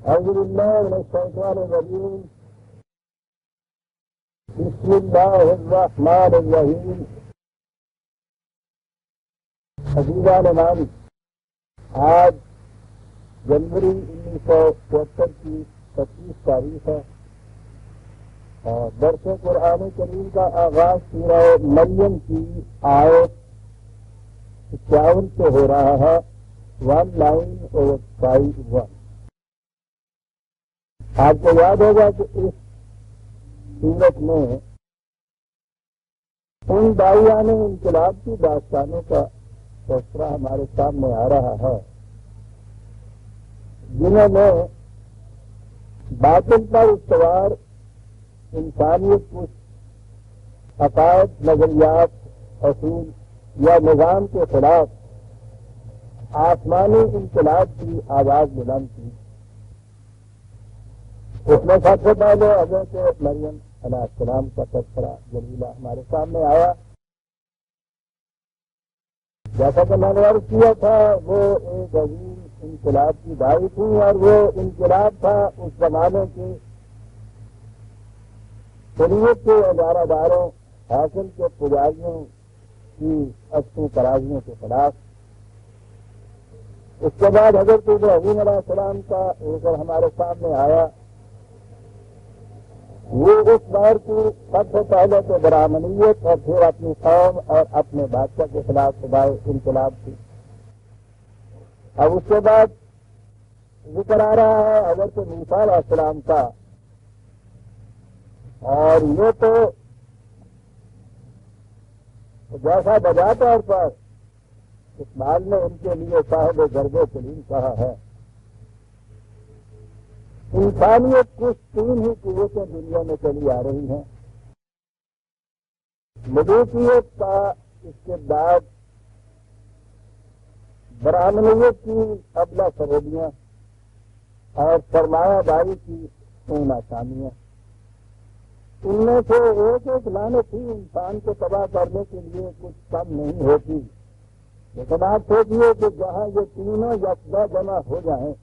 أعوذ بالله من الشيطان الرجيم. بسم الله الرحمن الرحیم. عزیزان نام، آج جنوری 1974 کی 25 تاریخ ہے اور درس قرآن کریم کا آغاز سورہ مریم کی آیت 51 سے ہو رہا ہے. 1951. آپ کو یاد ہوگا کہ اس سورت میں ان داعیان انقلاب کی داستانوں کا تذکرہ ہمارے سامنے آ رہا ہے جنہوں نے باطل پر استوار انسانیت کچھ عقائد، نظریات، اصول یا نظام کے خلاف آسمانی انقلاب کی آواز بلند کی. اس میں سب سے پہلے حضرت مریم علیہ السلام کا تذکرہ جلیلہ ہمارے سامنے آیا. جیسا کہ میں نے عرض کیا تھا، وہ ایک عظیم انقلاب کی داعی تھی اور وہ انقلاب تھا اس زمانے کے شریعت کے ادارہ داروں، حاصل کے پجاریوں کی اچھی ترازیوں کے خلاف. اس کے بعد حضرت ابراہیم علیہ السلام کا ایک اور ہمارے سامنے آیا. وہ اس دور کی سب سے پہلے تو برہمنیت اور پھر اپنی قوم اور اپنے بادشاہ کے خلاف صدائے انقلاب تھی. اب اس کے بعد ذکر آ رہا ہے حضرت موسیٰ علیہ السلام کا، اور یہ تو جیسا بجا طور پر اقبال نے ان کے لیے صاحب ضرب سلیم کہا ہے، انسانیت کچھ تین ہی قوتیں دنیا میں چلی آ رہی ہیں: ملوکیت کا استبداد، برہمنیت کی ابلا فریبیاں اور سرمایہ داری کی ناکامیاں. ان میں سے ایک لعنت ہی انسان کو تباہ کرنے کے لیے کچھ کم نہیں ہوتی. لیکن آپ سوچیے کہ جہاں یہ تینوں یکجا جمع ہو جائیں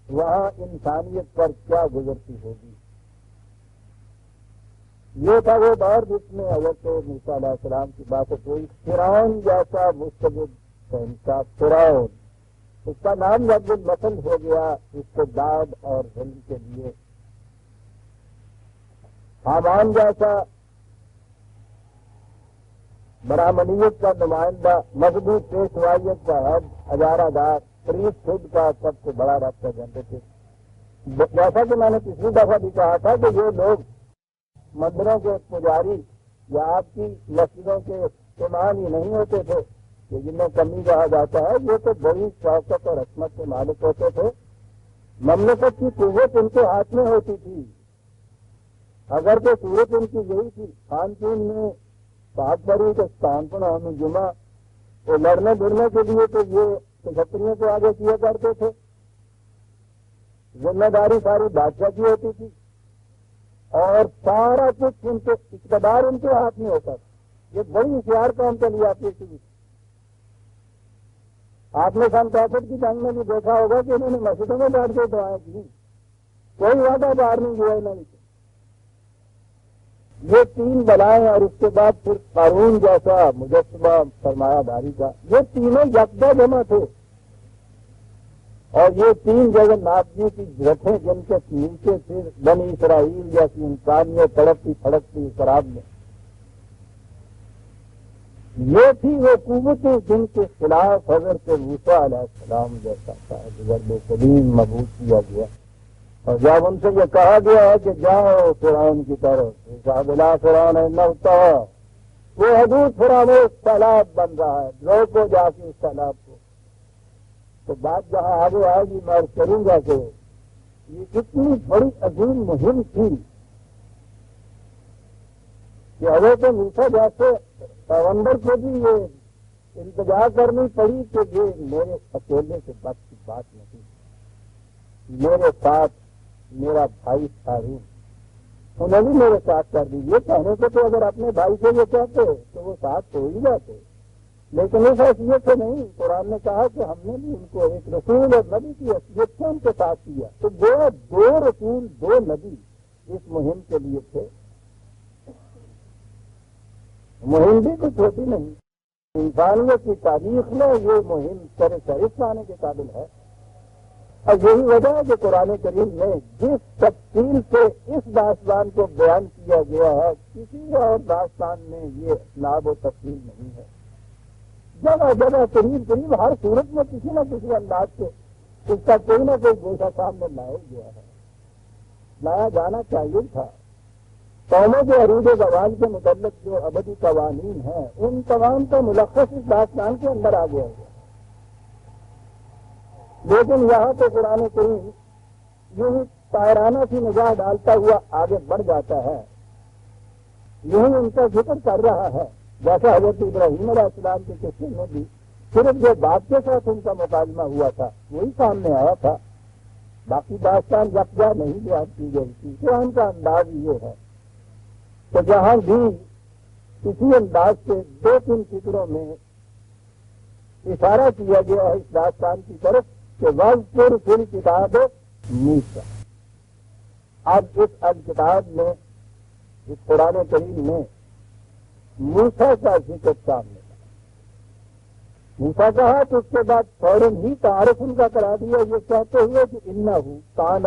وہاں انسانیت پر کیا گزرتی ہوگی. یہ تھا وہ دور جس میں حضرت موسیٰ علیہ السلام کی بات کوئی فرعون جیسا مستبد کا فرعون، اس کا نام رب المثل ہو گیا استبداد اور ظلم کے لیے. حامان جیسا برہمنیت کا نمائندہ، مضبوط پیشوائیت کا حد، ہزارہ دار پریس خود کا سب سے بڑا ریپرزینٹیٹو. جیسا کہ میں نے پچھلی دفعہ بھی کہا تھا کہ یہ لوگ مندروں کے پجاری یا آپ کی مسجدوں کے امام ہی نہیں ہوتے تھے کہ جنہیں کمی کہا جاتا ہے. یہ تو بڑی شوکت اور عصمت کے مالک ہوتے تھے. مملکت کی قوت ان کے ہاتھ میں ہوتی تھی. اگر تو صورت ان کی یہی تھی، خانقین میں پاک بری کے استعمال ہمیں جمعہ تو لڑنے بڑھنے کے لیے تو یہ چھتریوں کو آگے کیا کرتے تھے. ذمہ داری ساری بادشاہ کی ہوتی تھی اور سارا کچھ ان کے اقتدار ان کے ہاتھ میں ہوتا تھا. یہ بڑی ہوشیار قوم چلی آتی تھی. آپ نے سن 65 کی جنگ میں بھی دیکھا ہوگا کہ انہوں نے مسجدوں میں بیٹھ کے دعائیں کی، کوئی وعدہ باہر نہیں ہوا انہوں نے. یہ تین بلائیں اور اس کے بعد پھر قارون جیسا مجسمہ سرمایہ داری کا، یہ تینوں یکجا جمع تھے. اور یہ تین جگہ ناپنے کی جھٹیں جن کے نیچے پھر بنی اسرائیل جیسی انسانیت تڑپتی پھڑکتی شراب میں، یہ تھی وہ قوتیں جن کے خلاف حضرت موسیٰ علیہ السلام جیسا ضرب سلیم مبعوث کیا گیا. اور جب ان سے یہ کہا گیا ہے کہ جاؤ فرعون کی طرف، بلا فرعون انہ طغی، وہ حدود فراموش سیلاب بن رہا ہے، روکو جا کے اس سیلاب کو. تو بات جہاں آگے آئے گی میں کروں گا کہ یہ اتنی بڑی عظیم مہم تھی کہ حضرت موسیٰ جیسے پیغمبر کو بھی یہ التجا کرنی پڑی کہ یہ میرے اکیلے سے بس کی بات نہیں، میرے ساتھ میرا بھائی ہارون، انہوں نے میرے ساتھ کر دی. یہ کہنے سے تو اگر اپنے بھائی سے یہ کہتے تو وہ ساتھ ہو ہی جاتے. لیکن اس حیثیت سے نہیں، قرآن نے کہا کہ ہم نے بھی ان کو ایک رسول اور نبی کی حیثیت سے ان کے ساتھ کیا، تو دو رسول دو نبی اس مہم کے لیے تھے۔ مہم بھی کچھ ہوتی نہیں، انسانیت کی تاریخ میں یہ مہم سر فہرست لانے کے قابل ہے۔ اور یہی وجہ ہے کہ قرآن کریم میں جس تفصیل سے اس داستان کو بیان کیا گیا ہے، کسی اور داستان میں یہ اسناد و تفصیل نہیں ہے۔ جگہ جگہ قریب ہر صورت میں کسی نہ کسی انداز سے اس کا کوئی نہ کوئی گوشہ سامنے لایا گیا ہے، لایا جانا چاہیے تھا۔ قوموں کے عروج و زوال کے متعلق جو ابدی قوانین ہیں، ان تمام کا ملخص اس داستان کے اندر آ گیا ہے۔ لیکن یہاں تو قرآن کریم یوں ہی طائرانہ سی نگاہ ڈالتا ہوا آگے بڑھ جاتا ہے، یوں ہی ان کا ذکر کر رہا ہے، جیسا حضرت ابراہیم علیہ السلام کے قصے میں بھی صرف جو بات کے ساتھ ان کا مکالمہ ہوا تھا وہی سامنے آیا تھا، باقی داستان یکجا نہیں بیان کی گئی تھی۔ قرآن کا انداز یہ ہے کہ جہاں بھی اسی انداز سے دو تین فکروں میں اشارہ کیا گیا ہے اس داستان کی طرف کہ وَاذْكُرْ فِي الْكِتَابِ موسیٰ، اب اس الکتاب میں، اس قرآن کریم میں موسیٰ کا ذکر سامنے کا۔ موسیٰ کہا تو اس کے بعد فوراً ہی تعارف ان کا کرا دیا یہ کہتے ہوئے کہ انہ کان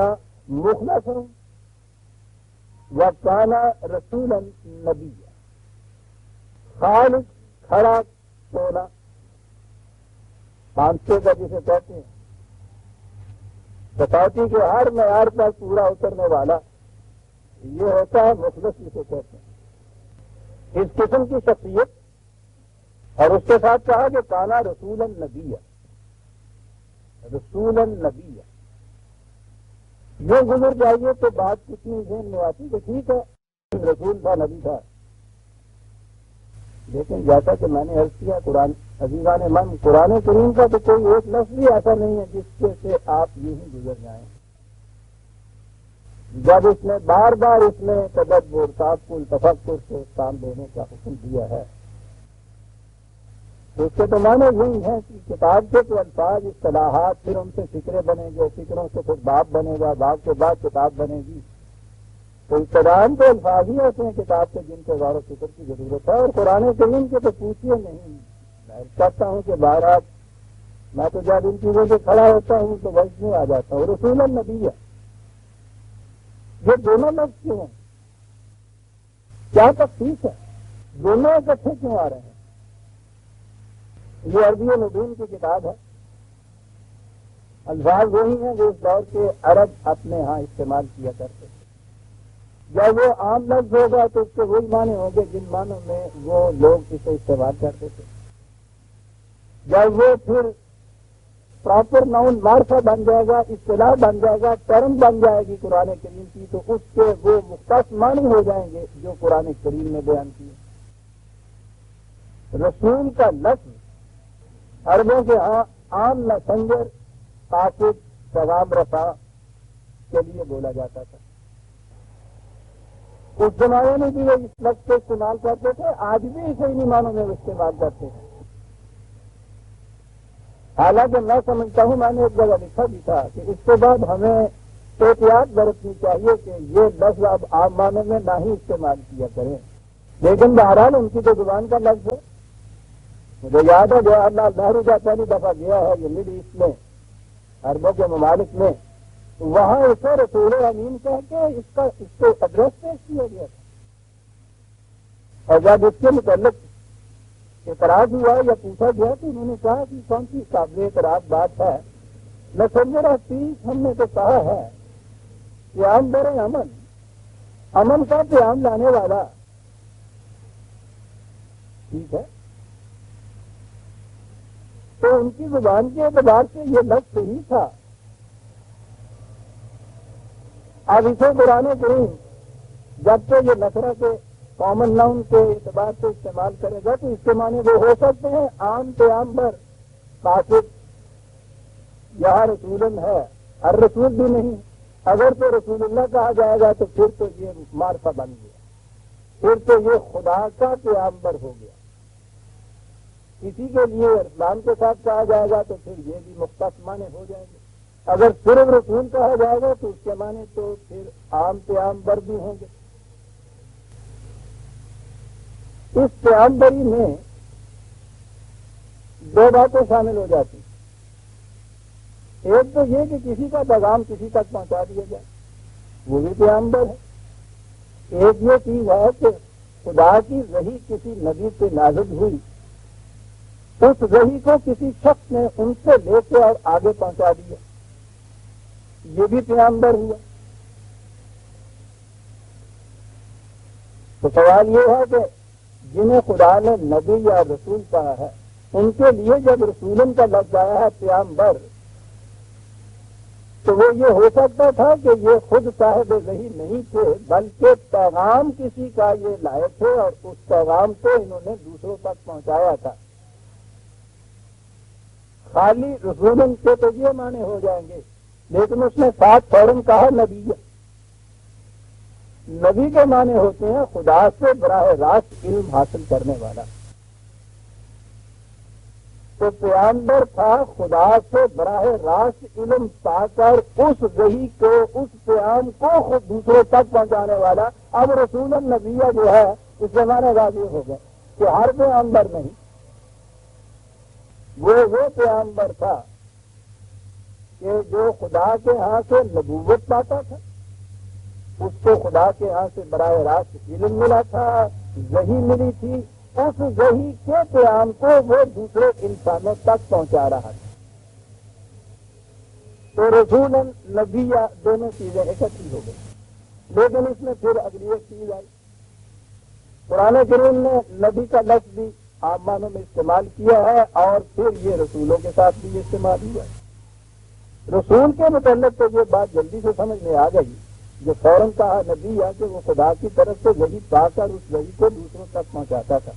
مخلصا وکان رسولا نبیا، خالص کھڑا سونا، پانچے کا جسے کہتے ہیں، کٹوتی کے ہر معیار پر پورا اترنے والا، یہ ہوتا ہے مخلص جسے کہتے ہیں۔ اس قسم کی شخصیت، اور اس کے ساتھ کہا کہ کانا رسول النبی، رسول النبی، یوں گزر جائیے تو بات کتنی ذہن میں آتی کہ ٹھیک ہے رسول تھا، نبی تھا، لیکن جیسا کہ میں نے عرض کیا قرآن عزیزان من، قرآن کریم کا تو کوئی ایک لفظ بھی ایسا نہیں ہے جس سے آپ یوں ہی گزر جائیں۔ جب اس نے بار بار اس میں تدبر، تعقل، تفکر سے کام لینے کا حکم دیا ہے تو اس کے تو معنی یہی ہے کہ کتاب کے تو الفاظ، اصطلاحات، پھر ان سے فکرے بنے گے، فکروں سے پھر باب بنے گا، باب کے بعد کتاب بنے گی، تو ابتداءً تو الفاظ ہی ہوتے ہیں کتاب کے جن کو غور و فکر کی ضرورت ہے، اور قرآن کریم کے تو پوچھیے نہیں۔ میں چاہتا ہوں کہ بہرحال میں تو جب ان چیزوں سے کھڑا ہوتا ہوں تو وقت میں آ جاتا ہوں، رسول النبی ہے۔ یہ دونوں لفظ کیوں ہیں؟ کیا تخصیص ہے؟ دونوں اکٹھے کیوں آ رہے ہیں؟ یہ عربی ندیم کی کتاب ہے، الفاظ وہی ہیں جو اس دور کے عرب اپنے ہاں استعمال کیا کرتے تھے۔ جب وہ عام لفظ ہوگا تو اس کے وہی معنی ہوں گے جن معنوں میں وہ لوگ اسے استعمال کرتے تھے۔ جب وہ پھر پراپر ناؤن معرفہ بن جائے گا، اصطلاح بن جائے گا، ٹرم بن جائے گی قرآن کریم کی، تو اس کے وہ مختص معنی ہو جائیں گے جو قرآن کریم نے بیان کیے۔ رسول کا لفظ عربوں کے ہاں عام میسنجر، قاصد، پیغام رساں کے لیے بولا جاتا تھا۔ اس زمانے میں بھی وہ اس لفظ کو استعمال کرتے تھے، آج بھی اسے انہی معنوں میں وہ استعمال کرتے ہیں۔ حالانکہ میں سمجھتا ہوں، میں نے ایک جگہ لکھا بھی تھا کہ اس کے بعد ہمیں احتیاط برتنی چاہیے کہ یہ لفظ اب عام معنوں میں نہ ہی استعمال کیا کریں، لیکن بہرحال ان کی تو زبان کا لفظ ہے۔ مجھے یاد ہے جواہر لال نہرو کا پہلی دفعہ گیا ہے یہ مڈل ایسٹ میں، عربوں کے ممالک میں، وہاں اسے رسول امین کہہ کے اس کو ایڈریس پیش کیا گیا تھا، اور جب اس کے متعلق اعتراض ہوا یا پوچھا گیا تو انہوں نے کہا کہ کون سی قابل اعتراض بات ہے، میسنجر آف پیس ہم نے تو کہا ہے، قیام بر امن، امن کا قیام لانے والا، ٹھیک ہے، تو ان کی زبان کے اعتبار سے یہ لفظ صحیح تھا۔ اب اسے قرآن کریم جب سے یہ نصرہ کے کامن ناؤن کے اعتبار سے استعمال کرے گا تو اس کے معنی وہ ہو سکتے ہیں عام پیغمبر، قاصد، یہاں رسولن ہے، ہر رسول بھی نہیں، اگر تو رسول اللہ کہا جائے گا تو پھر تو یہ معرفہ بن گیا، پھر تو یہ خدا کا پیغمبر ہو گیا۔ کسی کے لیے ارسلان کے ساتھ کہا جائے گا تو پھر یہ بھی مختص معنی ہو جائیں گے، اگر صرف رسول کہا جائے گا تو اس کے معنی تو پھر عام پیغمبر بھی ہوں گے۔ اس پیغمبری میں دو باتیں شامل ہو جاتی، ایک تو یہ کہ کسی کا پیغام کسی تک پہنچا دیا جائے، وہ بھی پیغمبر ہے۔ ایک یہ چیز ہے کہ خدا کی وحی کسی نبی سے نازل ہوئی، اس وحی کو کسی شخص نے ان سے لے کے اور آگے پہنچا دیا، یہ بھی پیغمبر ہوا۔ تو سوال یہ ہے کہ جنہیں خدا نے نبی یا رسول کہا ہے، ان کے لیے جب رسولن کا لفظ آیا ہے پیغمبر، تو وہ یہ ہو سکتا تھا کہ یہ خود صاحب وحی نہیں تھے، بلکہ پیغام کسی کا یہ لائے تھے اور اس پیغام کو انہوں نے دوسروں تک پہنچایا تھا۔ خالی رسولن کے تو یہ معنی ہو جائیں گے، لیکن اس نے ساتھ فوراً کہا نبی۔ نبی کے معنی ہوتے ہیں خدا سے براہ راست علم حاصل کرنے والا۔ تو پیغمبر تھا خدا سے براہ راست علم پا کر اس وحی کو، اس پیغام کو خود دوسروں تک پہنچانے والا۔ اب رسول النبیہ جو ہے اس زمانے واضح ہو گئے کہ ہر پیغمبر نہیں، وہ پیغمبر تھا کہ جو خدا کے ہاں سے نبوت پاتا تھا، اس کو خدا کے ہاں سے براہ راست علم ملا تھا، وحی ملی تھی، اس وحی کے پیغام کو وہ دوسرے انسانوں تک پہنچا رہا تھا۔ تو رسول نبی دونوں چیزیں اکٹھی ہو گئی، لیکن اس میں پھر اگلی ایک چیز آئی۔ قرآن کریم نے نبی کا لفظ بھی عام معنوں میں استعمال کیا ہے اور پھر یہ رسولوں کے ساتھ بھی استعمال ہوا ہے۔ رسول کے متعلق تو یہ بات جلدی سے سمجھ میں آ گئی، جو فوراً کہا نبی ہے کہ وہ خدا کی طرف سے وحی پا کر اس وحی کو دوسروں تک پہنچاتا تھا،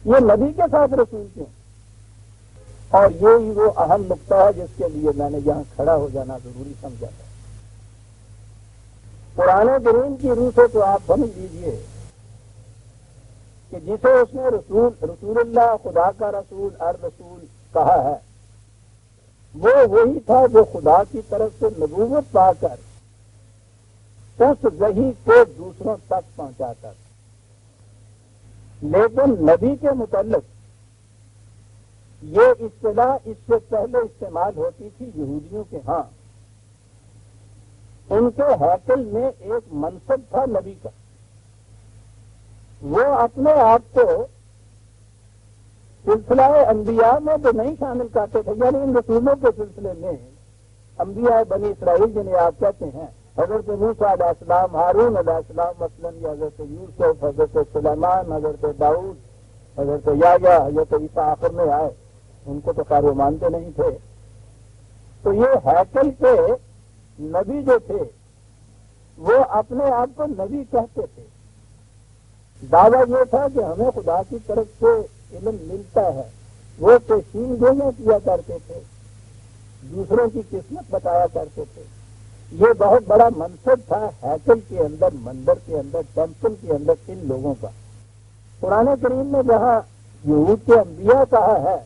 یہ نبی کے ساتھ رسول کے ہیں۔ اور یہی وہ اہم نقطہ ہے جس کے لیے میں نے یہاں کھڑا ہو جانا ضروری سمجھا تھا۔ قرآن کریم کی روح سے تو آپ سمجھ لیجئے کہ جسے اس نے رسول اللہ، خدا کا رسول، الرسول کہا ہے، وہ وہی تھا جو خدا کی طرف سے نبوت پا کر اس وحی کو دوسروں تک پہنچاتا تھا۔ لیکن نبی کے متعلق یہ اصطلاح اس سے پہلے استعمال ہوتی تھی یہودیوں کے ہاں۔ ان کے ہیکل میں ایک منصب تھا نبی کا، وہ اپنے آپ کو سلسلہ انبیاء میں تو نہیں شامل کرتے تھے، یعنی ان رسولوں کے سلسلے میں انبیاء بنی اسرائیل جنہیں آپ کہتے ہیں، حضرت موسیٰ علیہ السلام، ہارون علیہ السلام مثلاً، یا حضرت یوسف، حضرت سلیمان، حضرت داؤد، حضرت یحییٰ، حضرت عیسیٰ آخر میں آئے، ان کو تو خیر وہ مانتے نہیں تھے۔ تو یہ ہیکل کے نبی جو تھے وہ اپنے آپ کو نبی کہتے تھے، دعویٰ یہ تھا کہ ہمیں خدا کی طرف سے علم ملتا ہے، وہ پیشین گوئیاں کیا کرتے تھے، دوسروں کی قسمت بتایا کرتے تھے۔ یہ بہت بڑا منصب تھا ہیکل کے اندر، مندر کے اندر، ٹیمپل کے اندر ان لوگوں کا۔ قرآن کریم میں جہاں یہود کے انبیاء کہا ہے،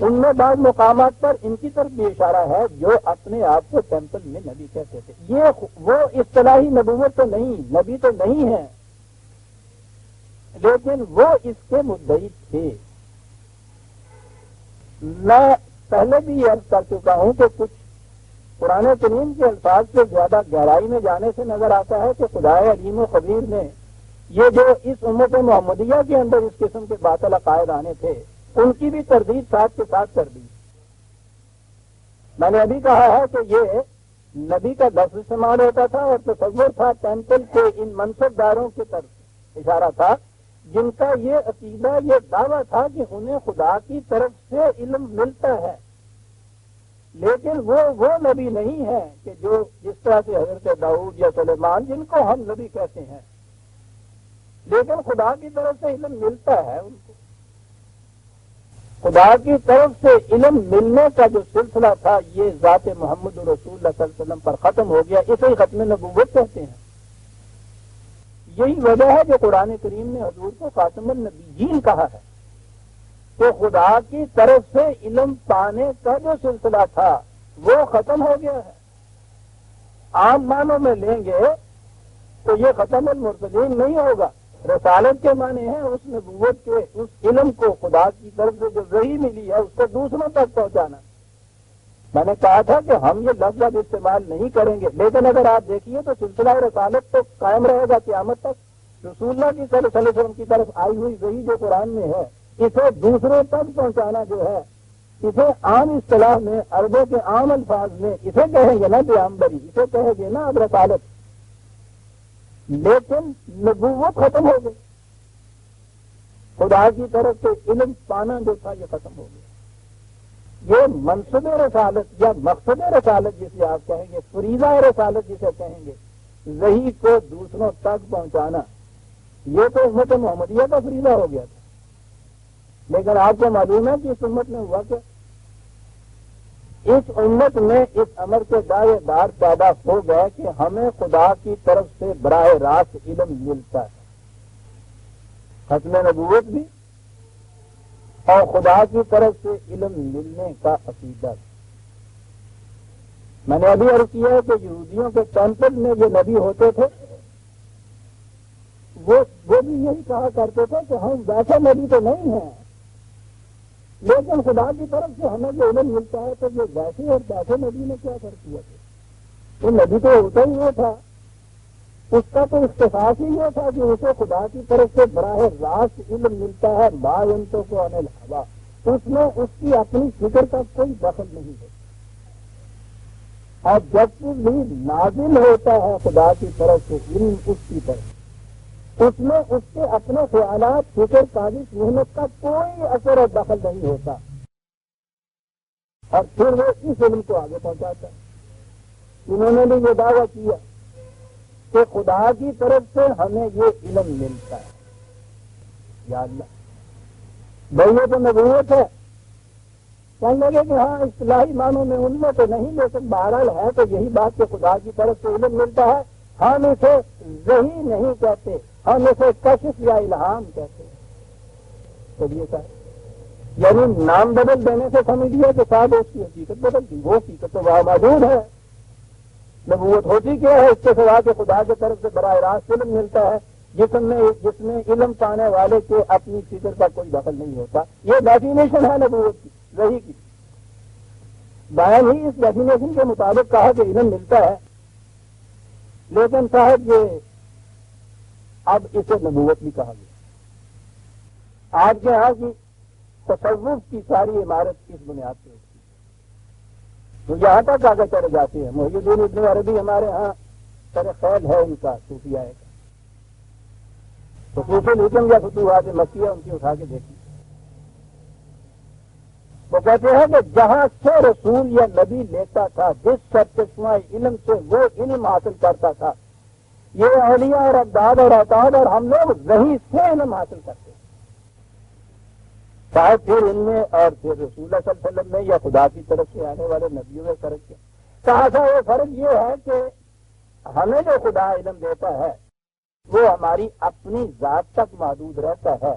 ان میں بعض مقامات پر ان کی طرف بھی اشارہ ہے جو اپنے آپ کو ٹیمپل میں نبی کہتے تھے۔ یہ وہ اصطلاحی نبوت تو نہیں، نبی تو نہیں ہے، لیکن وہ اس کے مدعی تھے۔ میں پہلے بھی یہ عرض کر چکا ہوں کہ کچھ قرآن کریم کے الفاظ سے زیادہ گہرائی میں جانے سے نظر آتا ہے کہ خدائے علیم و خبیر نے یہ جو اس امت محمدیہ کے اندر اس قسم کے باطل عقائد آنے تھے، ان کی بھی تردید ساتھ کے ساتھ کر دی۔ میں نے ابھی کہا ہے کہ یہ نبی کا لفظ استعمال ہوتا تھا اور تصور تھا ٹیمپل کے ان منصب داروں کی طرف اشارہ تھا، جن کا یہ عقیدہ، یہ دعویٰ تھا کہ انہیں خدا کی طرف سے علم ملتا ہے، لیکن وہ نبی نہیں ہے کہ جو جس طرح سے حضرت داؤد یا سلیمان، جن کو ہم نبی کہتے ہیں، لیکن خدا کی طرف سے علم ملتا ہے ان کو۔ خدا کی طرف سے علم ملنے کا جو سلسلہ تھا یہ ذات محمد رسول اللہ صلی اللہ علیہ وسلم پر ختم ہو گیا، اسے ختم نبوت کہتے ہیں۔ یہی وجہ ہے جو قرآن کریم نے حضور کو خاتم النبیین کہا ہے۔ کہ خدا کی طرف سے علم پانے کا جو سلسلہ تھا وہ ختم ہو گیا ہے. عام معنوں میں لیں گے تو یہ ختم المرسلین نہیں ہوگا. رسالت کے معنی ہیں اس نبوت کے اس علم کو خدا کی طرف سے جو وحی ملی ہے اس کو دوسروں تک پہنچانا. میں نے کہا تھا کہ ہم یہ لفظ اب استعمال نہیں کریں گے، لیکن اگر آپ دیکھیے تو سلسلہ رسالت تو قائم رہے گا قیامت تک. رسول اللہ کی صلی اللہ علیہ وسلم کی طرف آئی ہوئی وحی جو قرآن میں ہے اسے دوسروں تک پہنچانا جو ہے، اسے عام اصطلاح میں عربوں کے عام الفاظ میں اسے کہیں گے نا پیغمبری، اسے کہیں گے نا اب رسالت. لیکن نبوت ختم ہو گئی، خدا کی طرف سے علم پانا جو تھا یہ ختم ہو گیا. یہ منصب رسالت یا مقصد رسالت جسے آپ کہیں گے، فریضہ رسالت جسے کہیں گے، وحی کو دوسروں تک پہنچانا، یہ تو امت محمدیہ کا فریضہ ہو گیا تھا. لیکن آپ کو معلوم ہے کہ اس امت میں ہوا کیا؟ اس امت میں اس امر کے دائیں دار پیدا ہو گئے کہ ہمیں خدا کی طرف سے براہ راست علم ملتا ہے. ختم نبوت بھی اور خدا کی طرف سے علم ملنے کا عقیدہ. میں نے ابھی عرض کیا ہے کہ یہودیوں کے ٹیمپل میں جو نبی ہوتے تھے وہ بھی یہی کہا کرتے تھے کہ ہم ویسے نبی تو نہیں ہیں، لیکن خدا کی طرف سے ہمیں جو علم ملتا ہے تو یہ ویسے اور ویسے نبی نے کیا کر دیا تھا. وہ نبی تو ہوتا ہی وہ تھا، اس کا تو اختصاص ہی یہ تھا کہ اسے خدا کی طرف سے براہ راست علم ملتا ہے. ما ينطق عن الهوى، اس میں اس کی اپنی فکر کا کوئی دخل نہیں ہے. اور جب بھی نازل ہوتا ہے خدا کی طرف سے علم اس کی طرف، اس میں اس کے اپنے خیالات، فکر، کاوش، محنت کا کوئی اثر اور دخل نہیں ہوتا، اور پھر وہ اس علم کو آگے پہنچاتا ہے. انہوں نے بھی یہ دعویٰ کیا کہ خدا کی طرف سے ہمیں یہ علم ملتا ہے. یا اللہ بھائی یہ تو نبوت ہے. کہنے لگے کہ ہاں اصطلاحی معنوں میں ان میں تو نہیں، لیکن بہرحال ہے تو یہی بات کہ خدا کی طرف سے علم ملتا ہے. ہم اسے وحی نہیں کہتے، ہم اسے کشف یا الہام کہتے ہیں. تو یہ کہا یعنی نام بدل دینے سے سمجھ لیا کہ صاحب اس کی حقیقت بدل دی. وہ حقیقت تو وہاں موجود ہے. نبوت ہوتی کیا ہے؟ اس کے سوا کہ خدا کی طرف سے براہ راست علم ملتا ہے جس میں علم پانے والے کے اپنی فکر کا کوئی دخل نہیں ہوتا. یہ ڈیفینیشن ہے نبوت کی، وحی کی. بیان ہی اس ڈیفینیشن کے مطابق کہا کہ علم ملتا ہے، لیکن صاحب یہ اب اسے نبوت بھی کہا گیا. آج کے یہاں کی تصوف کی ساری عمارت اس بنیاد پہ ہوتی ہے. تو یہاں تک آگے چلے جاتے ہیں. محی الدین ابن عربی ہمارے ہاں سر خیل ہے ان کا صوفیہ کا. تو صوفی الحکم یا فتوحات مکیہ ان کی اٹھا کے دیکھیں. وہ کہتے ہیں کہ جہاں سے رسول یا نبی لیتا تھا، جس چشمہ علم سے وہ علم حاصل کرتا تھا، یہ اولیاء اور ابداد اور اوتاد اور ہم لوگ وحی سے علم حاصل کرتے ہیں. شاید پھر ان میں اور پھر رسول اللہ صلی اللہ علیہ وسلم میں یا خدا کی طرف سے آنے والے نبیوں میں فرق کیا؟ کہا تھا وہ فرق یہ ہے کہ ہمیں جو خدا علم دیتا ہے وہ ہماری اپنی ذات تک محدود رہتا ہے،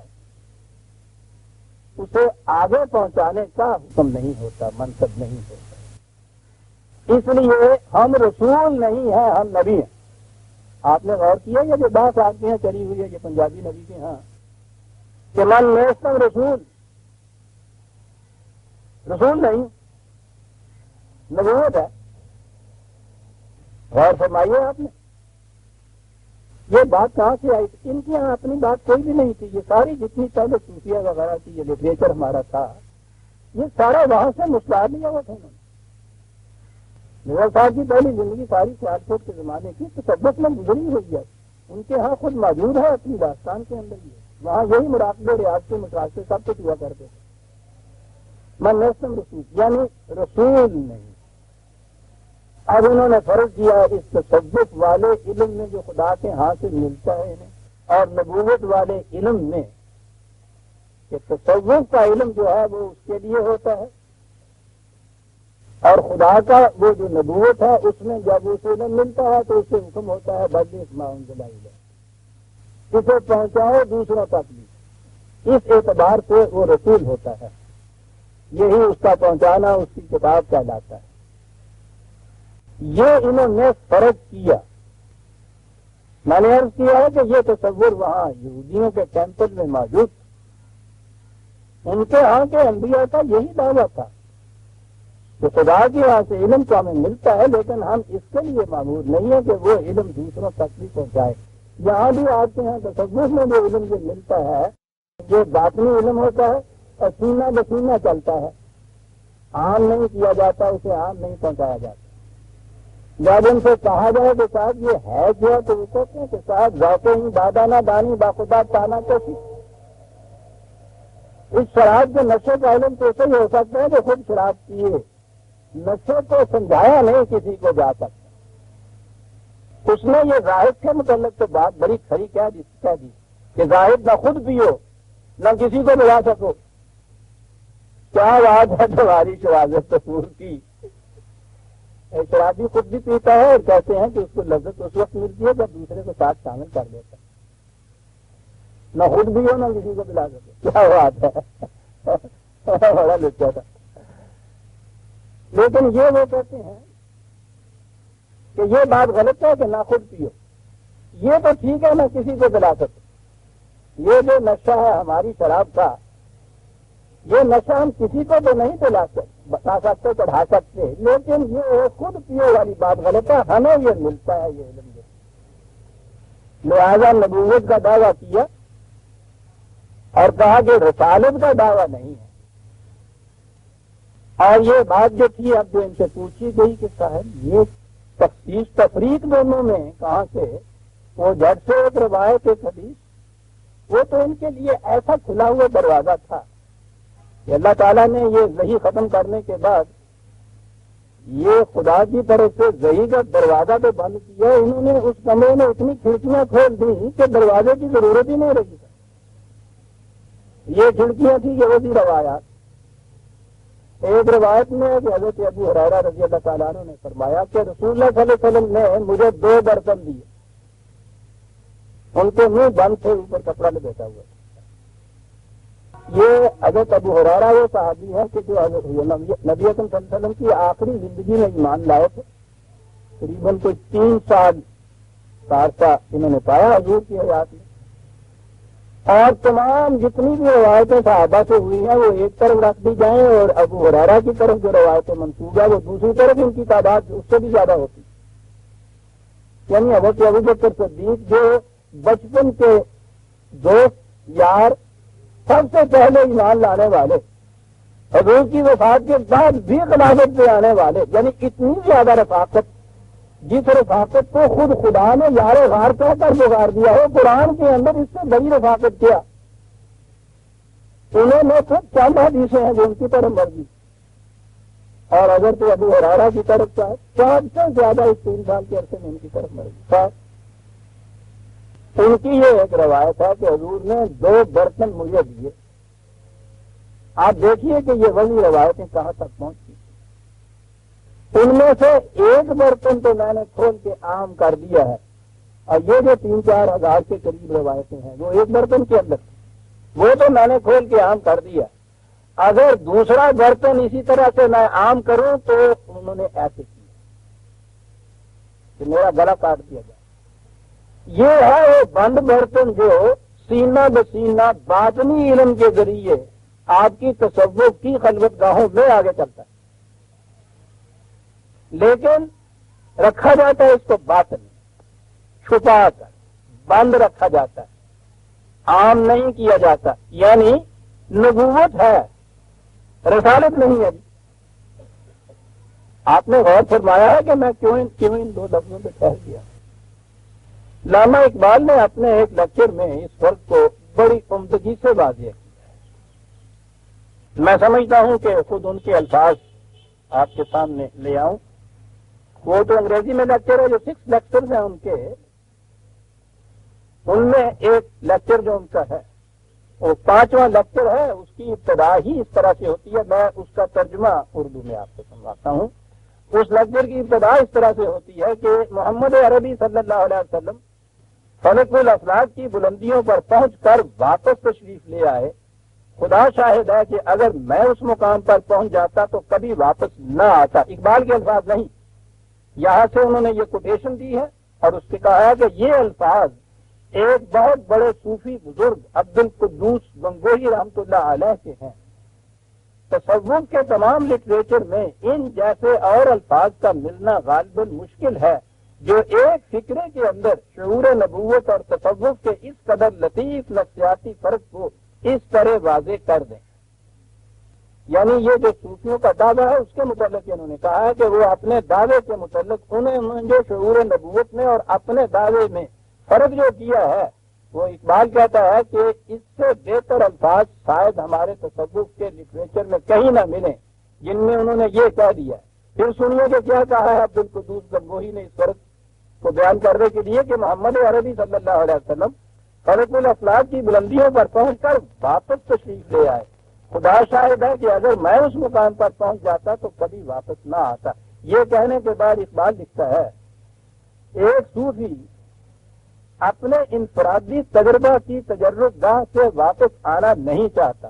اسے آگے پہنچانے کا حکم نہیں ہوتا، منصب نہیں ہوتا. اس لیے ہم رسول نہیں ہیں، ہم نبی ہیں. آپ نے غور کیا یہ جو بات آپ کے یہاں چلی ہوئی ہے یہ پنجابی نبی کے ہاں کہ من نیستم رسول، رسول نہیں، نبوت ہے. غور فرمائیے آپ نے یہ بات کہاں سے آئی؟ ان کی یہاں اپنی بات کوئی بھی نہیں تھی. یہ ساری جتنی پہلے صوفیہ وغیرہ کی یہ لٹریچر ہمارا تھا یہ سارا وہاں سے مسلار لیا ہوا تھا. مرزا صاحب کی پہلی زندگی ساری سیالکوٹ کے زمانے کی تصوف میں گزری ہوئی ہے. ان کے ہاں خود موجود ہے اپنی داستان کے اندر ہی. وہاں یہی مراقبے ریاض کے مقاصد سب کچھ ہوا کرتے تھے. من نیستم رسول یعنی رسول نہیں. اب انہوں نے فرض کیا اس تصوف والے علم میں جو خدا کے ہاں سے ملتا ہے انہیں اور نبوت والے علم میں کہ تصوف کا علم جو ہے وہ اس کے لیے ہوتا ہے اور خدا کا وہ جو نبوت ہے اس میں جب اسے علم ملتا ہے تو اسے حکم ہوتا ہے بلغ ما انزل الیک، اسے پہنچاؤ دوسروں تک بھی. اس اعتبار سے وہ رسول ہوتا ہے، یہی اس کا پہنچانا اس کی کتاب کہلاتا ہے۔ یہ انہوں نے فرض کیا۔ میں نے عرض کیا ہے کہ یہ تصور وہاں یہودیوں کے ٹیمپل میں موجود تھا۔ ان کے ہاں کے انبیاء کا یہی دعویٰ تھا کہ خدا کے یہاں سے علم تو ہمیں ملتا ہے، لیکن ہم اس کے لیے معمور نہیں ہیں کہ وہ علم دوسروں تک بھی پہنچائے۔ یہاں بھی آپ کے یہاں تصور میں جو علم جو ملتا ہے جو باطنی علم ہوتا ہے اور سینہ بسینہ چلتا ہے، عام نہیں کیا جاتا، اسے عام نہیں پہنچایا جاتا۔ جب ان سے کہا جائے کہ صاحب یہ ہے کیا، تو وہ کہتے ہیں کہ صاحب ذوقے ہی دادانہ دانی باخدا پانا کیسی۔ اس شراب کے نشے کا علم تو اسے ہی ہو سکتا ہے کہ خود شراب پیے، نشے کو سمجھایا نہیں کسی کو جا سکتا۔ اس نے یہ زاہد کے متعلق تو بات بڑی کھری کہہ دی کہ زاہد نہ خود پیو نہ کسی کو بلا سکو۔ کیا بات ہے تمہاری شواز تصور کی۔ شرابی خود بھی پیتا ہے اور کہتے ہیں کہ اس کو لذت اس وقت ملتی ہے جب دوسرے کو ساتھ شامل کر لیتا ہے، نہ خود بھی ہو نہ کسی کو پلا سکے۔ کیا بات ہے، بڑا لچا تھا۔ لیکن یہ وہ کہتے ہیں کہ یہ بات غلط ہے کہ نہ خود پیو، یہ تو ٹھیک ہے نہ کسی کو پلا سکے۔ یہ جو نشہ ہے ہماری شراب کا، یہ نشہ ہم کسی کو تو نہیں بتا سکتے چڑھا سکتے، لیکن یہ خود پیو والی بات غلط ہے، ہمیں یہ ملتا ہے یہ علم۔ لہذا نبوت کا دعویٰ کیا اور کہا کہ رسالت کا دعویٰ نہیں ہے۔ اور یہ بات جو تھی اب جو ان سے پوچھی گئی کہ صاحب یہ تخصیص تفریق دونوں میں کہاں سے، وہ جھٹ سے ایک روایت ایک حدیث، وہ تو ان کے لیے ایسا کھلا ہوا دروازہ تھا کہ اللہ تعالیٰ نے یہ وحی ختم کرنے کے بعد یہ خدا کی طرف سے وحی کا دروازہ تو بند کیا، انہوں نے اس کمرے میں اتنی کھڑکیاں کھول دی کہ دروازے کی ضرورت ہی نہیں رہی۔ یہ کھڑکیاں تھی یہ وہی روایات۔ ایک روایت میں کہ حضرت ابو ہریرہ رضی اللہ تعالیٰ عنہ نے فرمایا کہ رسول اللہ صلی اللہ علیہ وسلم نے مجھے 2 برتن دیے، ان کے منہ بند تھے، اوپر کپڑا لپیٹا ہوا تھا۔ یہ حضرت ابو ہریرہ وہ صحابی ہے کہ جو حضرت نبی اکرم صلی اللہ علیہ وسلم کی آخری زندگی میں ایمان لائے تھے، تقریباً کوئی 3 سال عرصہ انہوں نے پایا حضور کی حیات میں، اور تمام جتنی بھی روایتیں صحابہ سے ہوئی ہیں وہ ایک طرف رکھ دی جائیں اور ابو ہریرہ کی طرف جو روایتیں منسوب ہے وہ دوسری طرف، ان کی تعداد اس سے بھی زیادہ ہوتی۔ یعنی حضرت ابو بکر صدیق جو بچپن کے دوست یار، سب سے پہلے ایمان لانے والے، حضور کی وفات کے بعد بھی خلافت پہ آنے والے، یعنی اتنی زیادہ رفاقت، جس رفاقت کو خود خدا نے یار غار کہہ کر پکار دیا ہو قرآن کے اندر، اس سے بڑی رفاقت کیا۔ انہوں نے خود چند حدیثیں ہیں جو ان کی طرف مرضی، اور اگر تو ابو ہریرہ کی طرف چاہے سب سے زیادہ اس 3 سال کے عرصے میں ان کی طرف مرضی۔ ان کی یہ ایک روایت ہے کہ حضور نے 2 برتن مجھے دیے۔ آپ دیکھیے کہ یہ وہی روایتیں کہاں تک پہنچتی۔ ان میں سے ایک برتن تو میں نے کھول کے عام کر دیا ہے، اور یہ جو 3-4 ہزار کے قریب روایتیں ہیں وہ ایک برتن کے اندر، وہ تو میں نے کھول کے عام کر دیا۔ اگر دوسرا برتن اسی طرح سے میں عام کروں تو انہوں نے ایسے کیا کہ میرا گلا کاٹ دیا جائے۔ یہ ہے وہ بند برتن جو سینہ بسینہ باطنی علم کے ذریعے آپ کی تصوف کی خلوت گاہوں میں آگے چلتا ہے، لیکن رکھا جاتا ہے اس کو باطن، چھپا کر بند رکھا جاتا ہے، عام نہیں کیا جاتا۔ یعنی نبوت ہے، رسالت نہیں ہے۔ آپ نے غور فرمایا ہے کہ میں کیوں ان 2 لفظوں پہ ٹھہر گیا۔ علامہ اقبال نے اپنے ایک لیکچر میں اس فرق کو بڑی عمدگی سے واضح کیا ہے۔ میں سمجھتا ہوں کہ خود ان کے الفاظ آپ کے سامنے لے آؤں۔ وہ تو انگریزی میں لیکچر ہے، جو 6 لیکچرز ہیں ان کے، ان میں ایک لیکچر جو ان کا ہے وہ 5واں لیکچر ہے، اس کی ابتدا ہی اس طرح سے ہوتی ہے۔ میں اس کا ترجمہ اردو میں آپ کو سنواتا ہوں۔ اس لیکچر کی ابتدا اس طرح سے ہوتی ہے کہ محمد عربی صلی اللہ علیہ وسلم فلک الافلاک کی بلندیوں پر پہنچ کر واپس تشریف لے آئے، خدا شاہد ہے کہ اگر میں اس مقام پر پہنچ جاتا تو کبھی واپس نہ آتا۔ اقبال کے الفاظ نہیں، یہاں سے انہوں نے یہ کوٹیشن دی ہے اور اس سے کہا ہے کہ یہ الفاظ ایک بہت بڑے صوفی بزرگ عبدالقدوس گنگوہی رحمۃ اللہ علیہ کے ہیں۔ تصوف کے تمام لٹریچر میں ان جیسے اور الفاظ کا ملنا غالباً مشکل ہے جو ایک فکرے کے اندر شعور نبوت اور تصوف کے اس قدر لطیف نفسیاتی فرق کو اس طرح واضح کر دیں۔ یعنی یہ جو صوفیوں کا دعویٰ ہے اس کے متعلق انہوں نے کہا ہے کہ وہ اپنے دعوے کے متعلق انہوں نے جو شعور نبوت میں اور اپنے دعوے میں فرق جو کیا ہے، وہ اقبال کہتا ہے کہ اس سے بہتر الفاظ شاید ہمارے تصوف کے لٹریچر میں کہیں نہ ملیں جن میں انہوں نے یہ کہہ دیا ہے۔ پھر سنیے کہ کیا کہا ہے عبدالقدوس گنگوہی نے اس فرق کو بیان کرنے کے لیے کہ محمد عربی صلی اللہ علیہ وسلم فلک الافلاک کی بلندیوں پر پہنچ کر واپس تشریف لے آئے، خدا شاہد ہے کہ اگر میں اس مقام پر پہنچ جاتا تو کبھی واپس نہ آتا۔ یہ کہنے کے بعد اقبال لکھتا ہے، ایک صوفی اپنے انفرادی تجربہ کی تجرب گاہ سے واپس آنا نہیں چاہتا،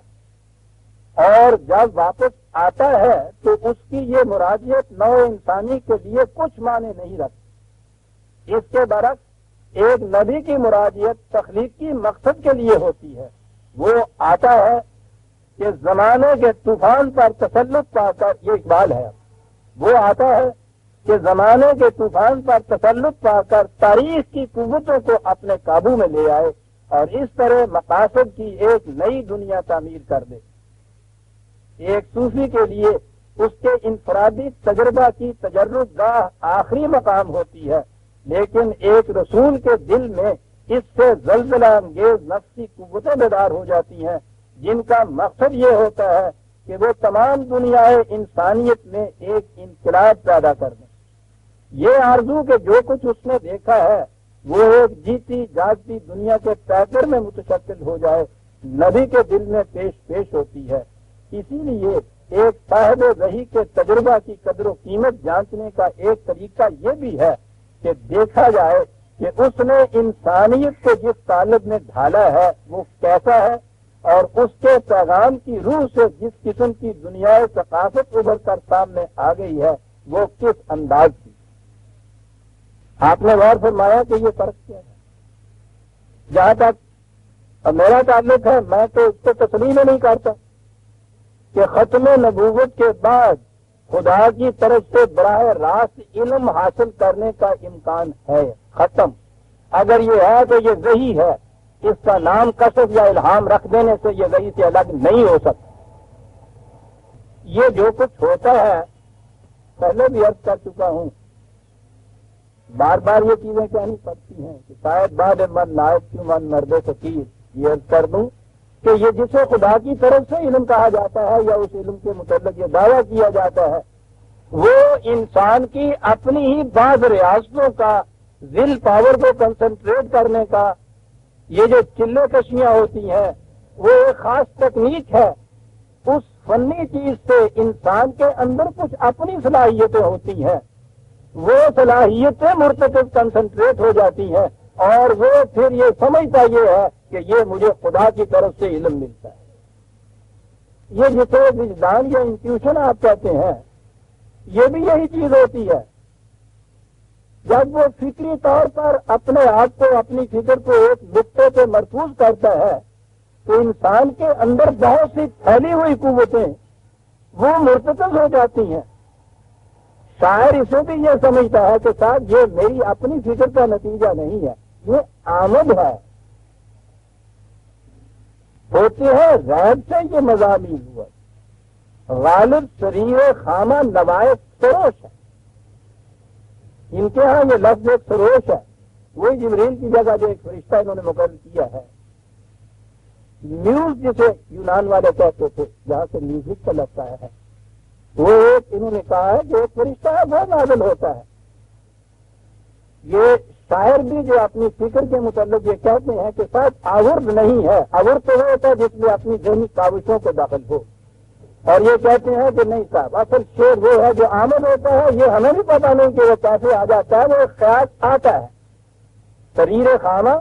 اور جب واپس آتا ہے تو اس کی یہ مراجعت نوع انسانی کے لیے کچھ معنی نہیں رکھتی۔ اس کے برعکس ایک نبی کی مراجعت تخلیقی مقصد کے لیے ہوتی ہے۔ وہ آتا ہے کہ زمانے کے طوفان پر تسلط پا کر، یہ اقبال ہے، وہ آتا ہے کہ زمانے کے طوفان پر تسلط پا کر تاریخ کی قوتوں کو اپنے قابو میں لے آئے اور اس طرح مقاصد کی ایک نئی دنیا تعمیر کر دے۔ ایک صوفی کے لیے اس کے انفرادی تجربہ کی تجرب گاہ آخری مقام ہوتی ہے، لیکن ایک رسول کے دل میں اس سے زلزلہ انگیز نفسی قوتیں بیدار ہو جاتی ہیں جن کا مقصد یہ ہوتا ہے کہ وہ تمام دنیا انسانیت میں ایک انقلاب پیدا کر دیں۔ یہ آرزو کہ جو کچھ اس نے دیکھا ہے وہ ایک جیتی جاگتی دنیا کے پیکر میں متشکل ہو جائے، نبی کے دل میں پیش ہوتی ہے۔ اسی لیے ایک صاحب وحی کے تجربہ کی قدر و قیمت جانچنے کا ایک طریقہ یہ بھی ہے کہ دیکھا جائے کہ اس نے انسانیت کو جس طالب میں ڈھالا ہے وہ کیسا ہے، اور اس کے پیغام کی روح سے جس قسم کی دنیا ثقافت ابھر کر سامنے آ گئی ہے وہ کس انداز کی۔ آپ نے غور فرمایا کہ یہ فرق کیا ہے؟ جہاں تک میرا تعلق ہے میں تو اس کو تسلیم نہیں کرتا کہ ختم نبوت کے بعد خدا کی طرف سے براہ راست علم حاصل کرنے کا امکان ہے۔ ختم اگر یہ ہے تو یہ وحی ہے، اس کا نام کشف یا الہام رکھ دینے سے یہ وحی سے الگ نہیں ہو سکتا۔ یہ جو کچھ ہوتا ہے پہلے بھی عرض کر چکا ہوں، بار بار یہ چیزیں کہنی پڑتی ہیں کہ شاید بعد من نائب کیوں من مرد فقیر، یہ عرض کر دوں کہ یہ جسے خدا کی طرف سے علم کہا جاتا ہے یا اس علم کے متعلق یہ دعویٰ کیا جاتا ہے وہ انسان کی اپنی ہی بعض ریاستوں کا ول پاور کو کنسنٹریٹ کرنے کا، یہ جو چلے کشیاں ہوتی ہیں وہ ایک خاص تکنیک ہے۔ اس فنی چیز سے انسان کے اندر کچھ اپنی صلاحیتیں ہوتی ہیں، وہ صلاحیتیں مرتکب کنسنٹریٹ ہو جاتی ہیں اور وہ پھر یہ سمجھتا یہ ہے کہ یہ مجھے خدا کی طرف سے علم ملتا ہے۔ یہ جسے وجدان یا انٹیوشن آپ کہتے ہیں یہ بھی یہی چیز ہوتی ہے۔ جب وہ فکری طور پر اپنے آپ کو، اپنی فکر کو ایک نقطے پہ مرکوز کرتا ہے تو انسان کے اندر بہت سی پھیلی ہوئی قوتیں وہ مرتکز ہو جاتی ہیں۔ شاعر اسے بھی یہ سمجھتا ہے کہ صاحب یہ میری اپنی فکر کا نتیجہ نہیں ہے، یہ آمد ہے، ہوتے ہیں غیب سے یہ مضامین ہوا، غالب شریر خامہ نوائب سروش ہے۔ ان کے ہاں یہ لفظ ایک سروش ہے، وہی جبریل کی جگہ جو ایک فرشتہ انہوں نے مقرر کیا ہے۔ میوز جسے یونان والے کہتے تھے، جہاں سے میوزک کا لفظ آیا ہے، وہ ایک انہوں نے کہا ہے کہ ایک فرشتہ ہے وہ نازل ہوتا ہے۔ یہ شاعر بھی جو اپنی فکر کے متعلق یہ کہتے ہیں کہ شاید آورد نہیں ہے، آورد تو وہ ہوتا ہے جس میں اپنی ذہنی کاوشوں کو داخل ہو، اور یہ کہتے ہیں کہ نہیں صاحب اصل شعر وہ ہے جو آمد ہوتا ہے، یہ ہمیں بھی پتا نہیں کہ وہ کیسے آ جاتا ہے، وہ ایک خیال آتا ہے۔ شریر خامہ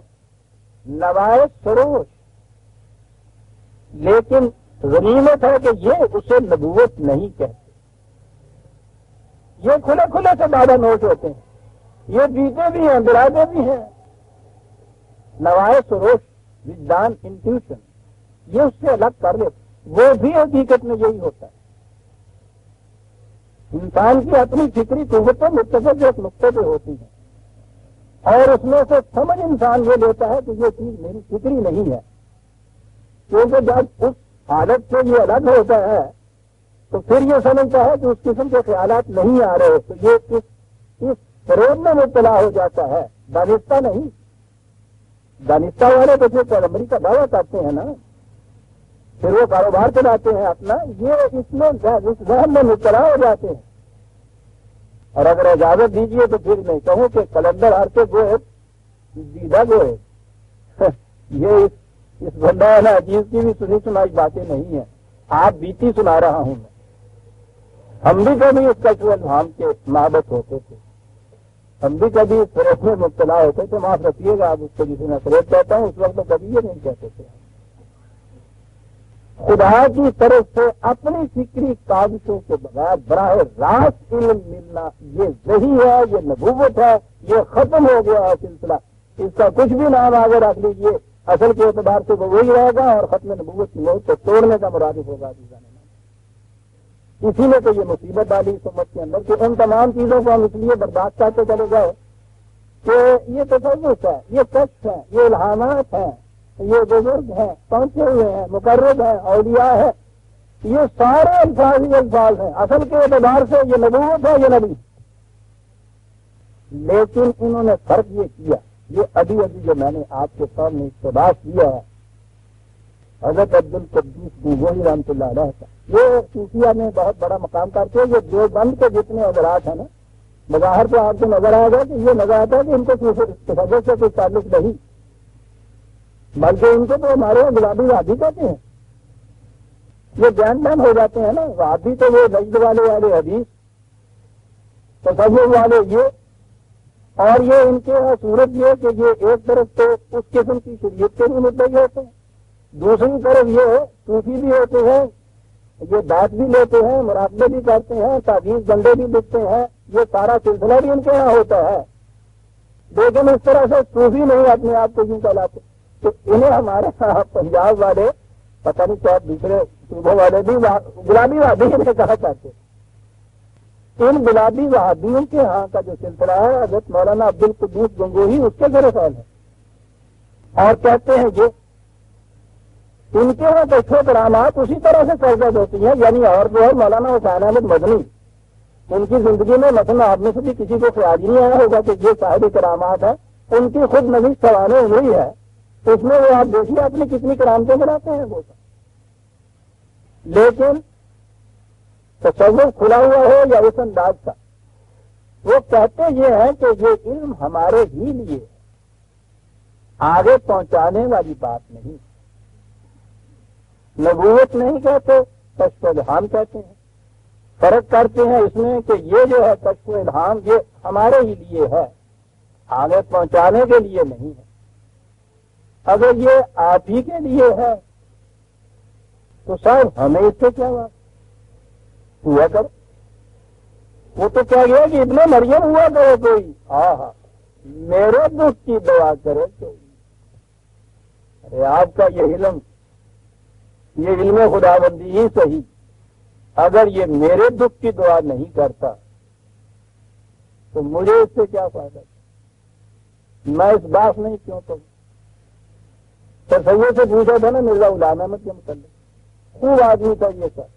نوائے سروش، لیکن غنیمت ہے کہ یہ اسے نبوت نہیں کہتے. یہ کھلے کھلے سے دادا نوٹ ہوتے ہیں، یہ جیتے بھی ہیں دلاتے بھی ہیں. نوائے سروش وجدان انٹیوشن یہ اس سے الگ کر لیتے، وہ بھی حقیقت میں یہی ہوتا ہے. انسان کی اپنی فکری قوتیں متفق ایک نقطے پہ ہوتی ہیں، اور اس میں سے سمجھ انسان یہ لیتا ہے کہ یہ چیز میری فکری نہیں ہے. کیونکہ جب اس حالت سے یہ الگ ہوتا ہے تو پھر یہ سمجھتا ہے کہ اس قسم کے خیالات نہیں آ رہے، تو یہ اس فریب میں مبتلا ہو جاتا ہے. دانستہ نہیں، دانستہ والے تو پھر پیغمبری کا دعویٰ کرتے ہیں نا، پھر وہ کاروبار چلاتے ہیں اپنا، یہ اس میں اس ذہن میں مبتلا ہو جاتے ہیں. اور اگر اجازت دیجیے تو پھر میں کہوں کہ کلندر ہر کے گوئے دیدہ گوئے یہ اس بندہ نا عزیز کی بھی سنی سنائی باتیں نہیں ہیں، آپ بیتی سنا رہا ہوں میں. ہم بھی کبھی اس کشف الہام کے معبد ہوتے تھے، ہم بھی کبھی اس فریب میں مبتلا ہوتے تھے. معاف رکھیے گا آپ اس کو جسے میں فریب کہتا ہوں، اس وقت تو کبھی یہ نہیں کہتے تھے. خدا کی طرف سے اپنی فکری کاوشوں کے بغیر براہ راست علم ملنا یہ وحی ہے، یہ نبوت ہے، یہ ختم ہو گیا ہے سلسلہ. اس کا کچھ بھی نام آگے رکھ لیجیے، اصل کے اعتبار سے وہ وہی رہے گا اور ختم نبوت کی موت کو توڑنے کا مرادف ہوگا. اسی میں تو یہ مصیبت ڈالی اس امت کے اندر کہ ان تمام چیزوں کو ہم اس لیے برداشت کرتے چلے گئے کہ یہ تصوف ہے، یہ کشف ہے، یہ الہامات ہیں، یہ بزرگ ہیں، پہنچے ہوئے ہیں، مقرب ہیں، اولیاء ہے، یہ سارے الفاظ ہی الفاظ ہیں. اصل کے اعتبار سے یہ نبوت ہے، یہ نبی. لیکن انہوں نے فرق یہ کیا، یہ ابھی جو میں نے آپ کے سامنے اقتباس کیا ہے حضرت عبد القدوس گوگوئی رحمۃ اللہ علیہ کا، یہ صوفیہ میں بہت بڑا مقام کرتے ہیں. یہ دیوبند کے جتنے حضرات ہیں نا، بظاہر تو آپ کو نظر آئے گا کہ یہ نظر آتا ہے کہ ان کو تصوف سے کوئی تعلق نہیں، بلکہ ان کو تو ہمارے یہاں گلابی وادی کہتے ہیں. یہ جین مین ہو جاتے ہیں نا، وادی تو وہ نجد والے حدیث، تصوف والے یہ، اور یہ ان کے صورت یہ کہ یہ ایک طرف تو اس قسم کی شریعت کے بھی مدعی ہوتے ہیں، دوسری طرف یہ صوفی بھی ہوتے ہیں، یہ دات بھی لیتے ہیں، مراقبے بھی کرتے ہیں، تعویذ گنڈے بھی لکھتے ہیں. یہ سارا سلسلہ بھی ان کے یہاں ہوتا ہے، لیکن اس طرح سے صوفی نہیں اپنے آپ کو یوں کہلاتے. تو انہیں ہمارے پنجاب والے پتہ نہیں کیا دوسرے صوبوں والے بھی گلابی وادی انہیں کہا کرتے. ان گلابی وادیوں کے ہاں کا جو سلسلہ ہے حضرت مولانا عبد القدوس گنگوہی اس کے زیر فعل ہے، اور کہتے ہیں یہ ان کے یہاں کشف و کرامات اسی طرح سے سرزد ہوتی ہیں. یعنی اور جو ہے مولانا حسین احمد مدنی، ان کی زندگی میں مثلا آپ میں سے بھی کسی کو خیال نہیں آیا ہوگا کہ یہ صاحب کرامات ہے. ان کی خود نبی سوانح عمری ہے، اس میں وہ آپ دیکھیے اپنی کتنی کرامتیں بناتے ہیں وہ. لیکن تصور کھلا ہوا ہو یا اس انداز کا، وہ کہتے یہ ہیں کہ یہ علم ہمارے ہی لیے آگے پہنچانے والی بات نہیں. نبوت نہیں کہتے، کشف و الہام کہتے ہیں. فرق کرتے ہیں اس میں کہ یہ جو ہے کشف و الہام یہ ہمارے ہی لیے ہے، آگے پہنچانے کے لیے نہیں ہے. اگر یہ آپ ہی کے لیے ہے تو صاحب ہمیں اس سے کیا بات ہوا کر. وہ تو کیا گیا کہ ابن مریم ہوا کرے کوئی، ہاں ہاں میرے دکھ کی دعا کرے کوئی. ارے آپ کا یہ علم خدا بندی ہی صحیح، اگر یہ میرے دکھ کی دعا نہیں کرتا تو مجھے اس سے کیا فائدہ. میں اس بات نہیں کیوں کروں. تصور سے پوچھا تھا نا مرزا غلام احمد کے متعلق، خوب آدمی تھا یہ سر،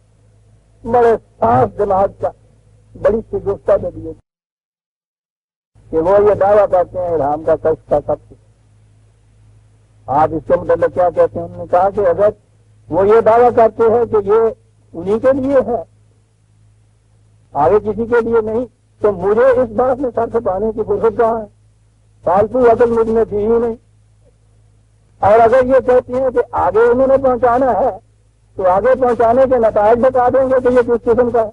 بڑے صاف دماغ کا، بڑی شگفتہ دے دیے کہ وہ یہ دعویٰ کرتے ہیں الہام کا کشف کا سب کچھ. آپ اس کے متعلق کیا کہتے ہیں؟ انہوں نے کہا کہ اگر وہ یہ دعویٰ کرتے ہیں کہ یہ انہی کے لیے ہے، آگے کسی کے لیے نہیں، تو مجھے اس بات میں سر چھپانے کی فرصت کہاں ہے؟ فالتو عقل مجھ میں تھی ہی نہیں. اور اگر یہ کہتی ہیں کہ آگے انہوں نے پہنچانا ہے تو آگے پہنچانے کے نتائج بتا دیں گے کہ یہ کس قسم کا ہے،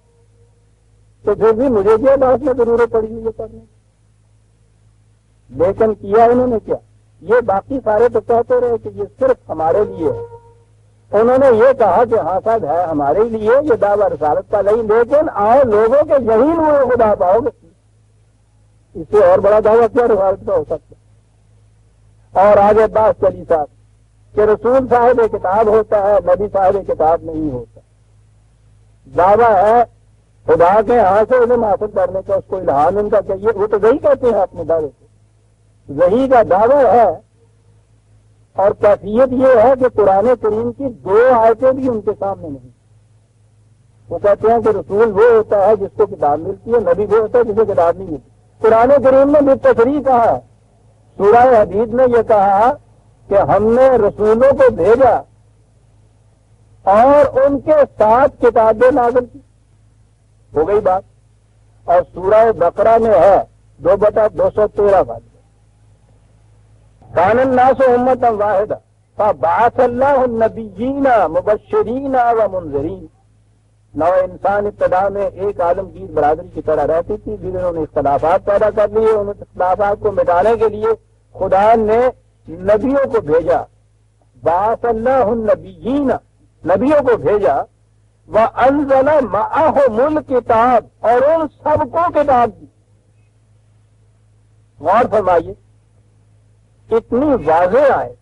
تو پھر بھی مجھے کیا بات میں ضرورت پڑی ہے یہ کرنے. لیکن کیا انہوں نے کیا؟ یہ باقی سارے تو کہتے رہے کہ یہ صرف ہمارے لیے ہے، انہوں نے یہ کہا کہ ہاں صاحب ہے ہمارے لیے، یہ دعویٰ رسالت کا نہیں، لیکن آؤ لوگوں کے ذہین ہوئے خدا پاؤ گے، اس سے اور بڑا دعویٰ کیا رسالت کا ہو سکتا ہے؟ اور آگے بات چلی صاحب کہ رسول صاحب کتاب ہوتا ہے، نبی صاحب کتاب نہیں ہوتا، دعویٰ ہے خدا کے یہاں سے علم حاصل کرنے کا، اس کو الہام ان کا چاہیے، وہ تو وہی کہتے ہیں اپنے دعوے کو، وہی کا دعویٰ ہے۔ اور کیفیت یہ ہے کہ قرآن کریم کی 2 آیتیں بھی ان کے سامنے نہیں، وہ کہتے ہیں کہ رسول وہ ہوتا ہے جس کو کتاب ملتی ہے، نبی وہ ہوتا ہے جسے کتاب نہیں ملتی۔ قرآن کریم نے بالتصریح کہا ہے، سورہ حدید میں یہ کہا کہ ہم نے رسولوں کو بھیجا اور ان کے ساتھ کتابیں نازل کی، ہو گئی بات۔ اور سورہ بقرہ میں ہے 2/213 والی، کان الناس امة واحدة فبعث الله النبیین مبشرین و منذرین۔ نو انسان ابتدا میں ایک عالمگیر برادری کی طرح رہتی تھی، پھر انہوں نے اختلافات پیدا کر لیے، ان اختلافات کو مٹانے کے لیے خدا نے نبیوں کو بھیجا، بعث اللہ النبیین، نبیوں کو بھیجا، وانزل معہم الکتاب، اور ان سب کو کتاب دی۔ غور فرمائیے، اتنی واضح آئے،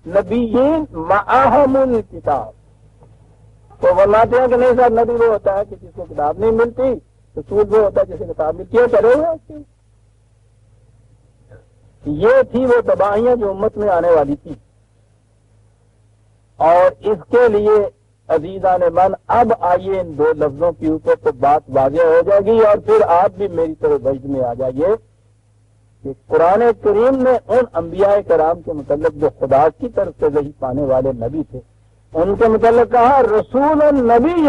نبیین معہم الکتاب، تو فرماتے ہیں کہ نہیں صاحب نبی وہ ہوتا ہے کہ جس کو کتاب نہیں ملتی، رسول وہ ہوتا ہے جسے کتاب ملتی ہے، چلے گا۔ یہ تھی وہ تباہیاں جو امت میں آنے والی تھی، اور اس کے لیے عزیزان من اب آئیے ان 2 لفظوں کے اوپر تو بات واضح ہو جائے گی، اور پھر آپ بھی میری طرف وجد میں آ جائیے کہ قرآن کریم نے ان انبیاء کرام کے متعلق جو خدا کی طرف سے وحی پانے والے نبی تھے، ان کے متعلق کہا رسول نبی،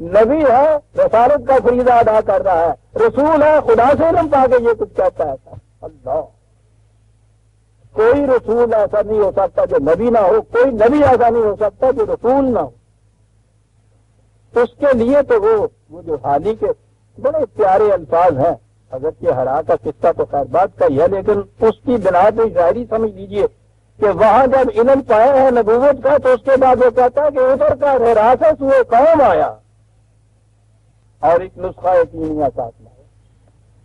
نبی ہے رسالت کا فریضہ ادا کر رہا ہے، رسول ہے خدا سے علم پا کے یہ کچھ کہتا ہے۔ اللہ، کوئی رسول ایسا نہیں ہو سکتا جو نبی نہ ہو، کوئی نبی ایسا نہیں ہو سکتا جو رسول نہ ہو۔ اس کے لیے تو وہ جو حال ہی کے بڑے پیارے الفاظ ہیں، اگرچہ ہرا کا قصہ تو خیر بات کا ہی ہے، لیکن اس کی بنا پہ شاعری سمجھ لیجئے کہ وہاں جب علم پایا ہے نبوت کا، تو اس کے بعد وہ کہتا ہے کہ ادھر کا راست ہوئے قوم آیا اور ایک نسخہ یقینیہ ساتھ لایا،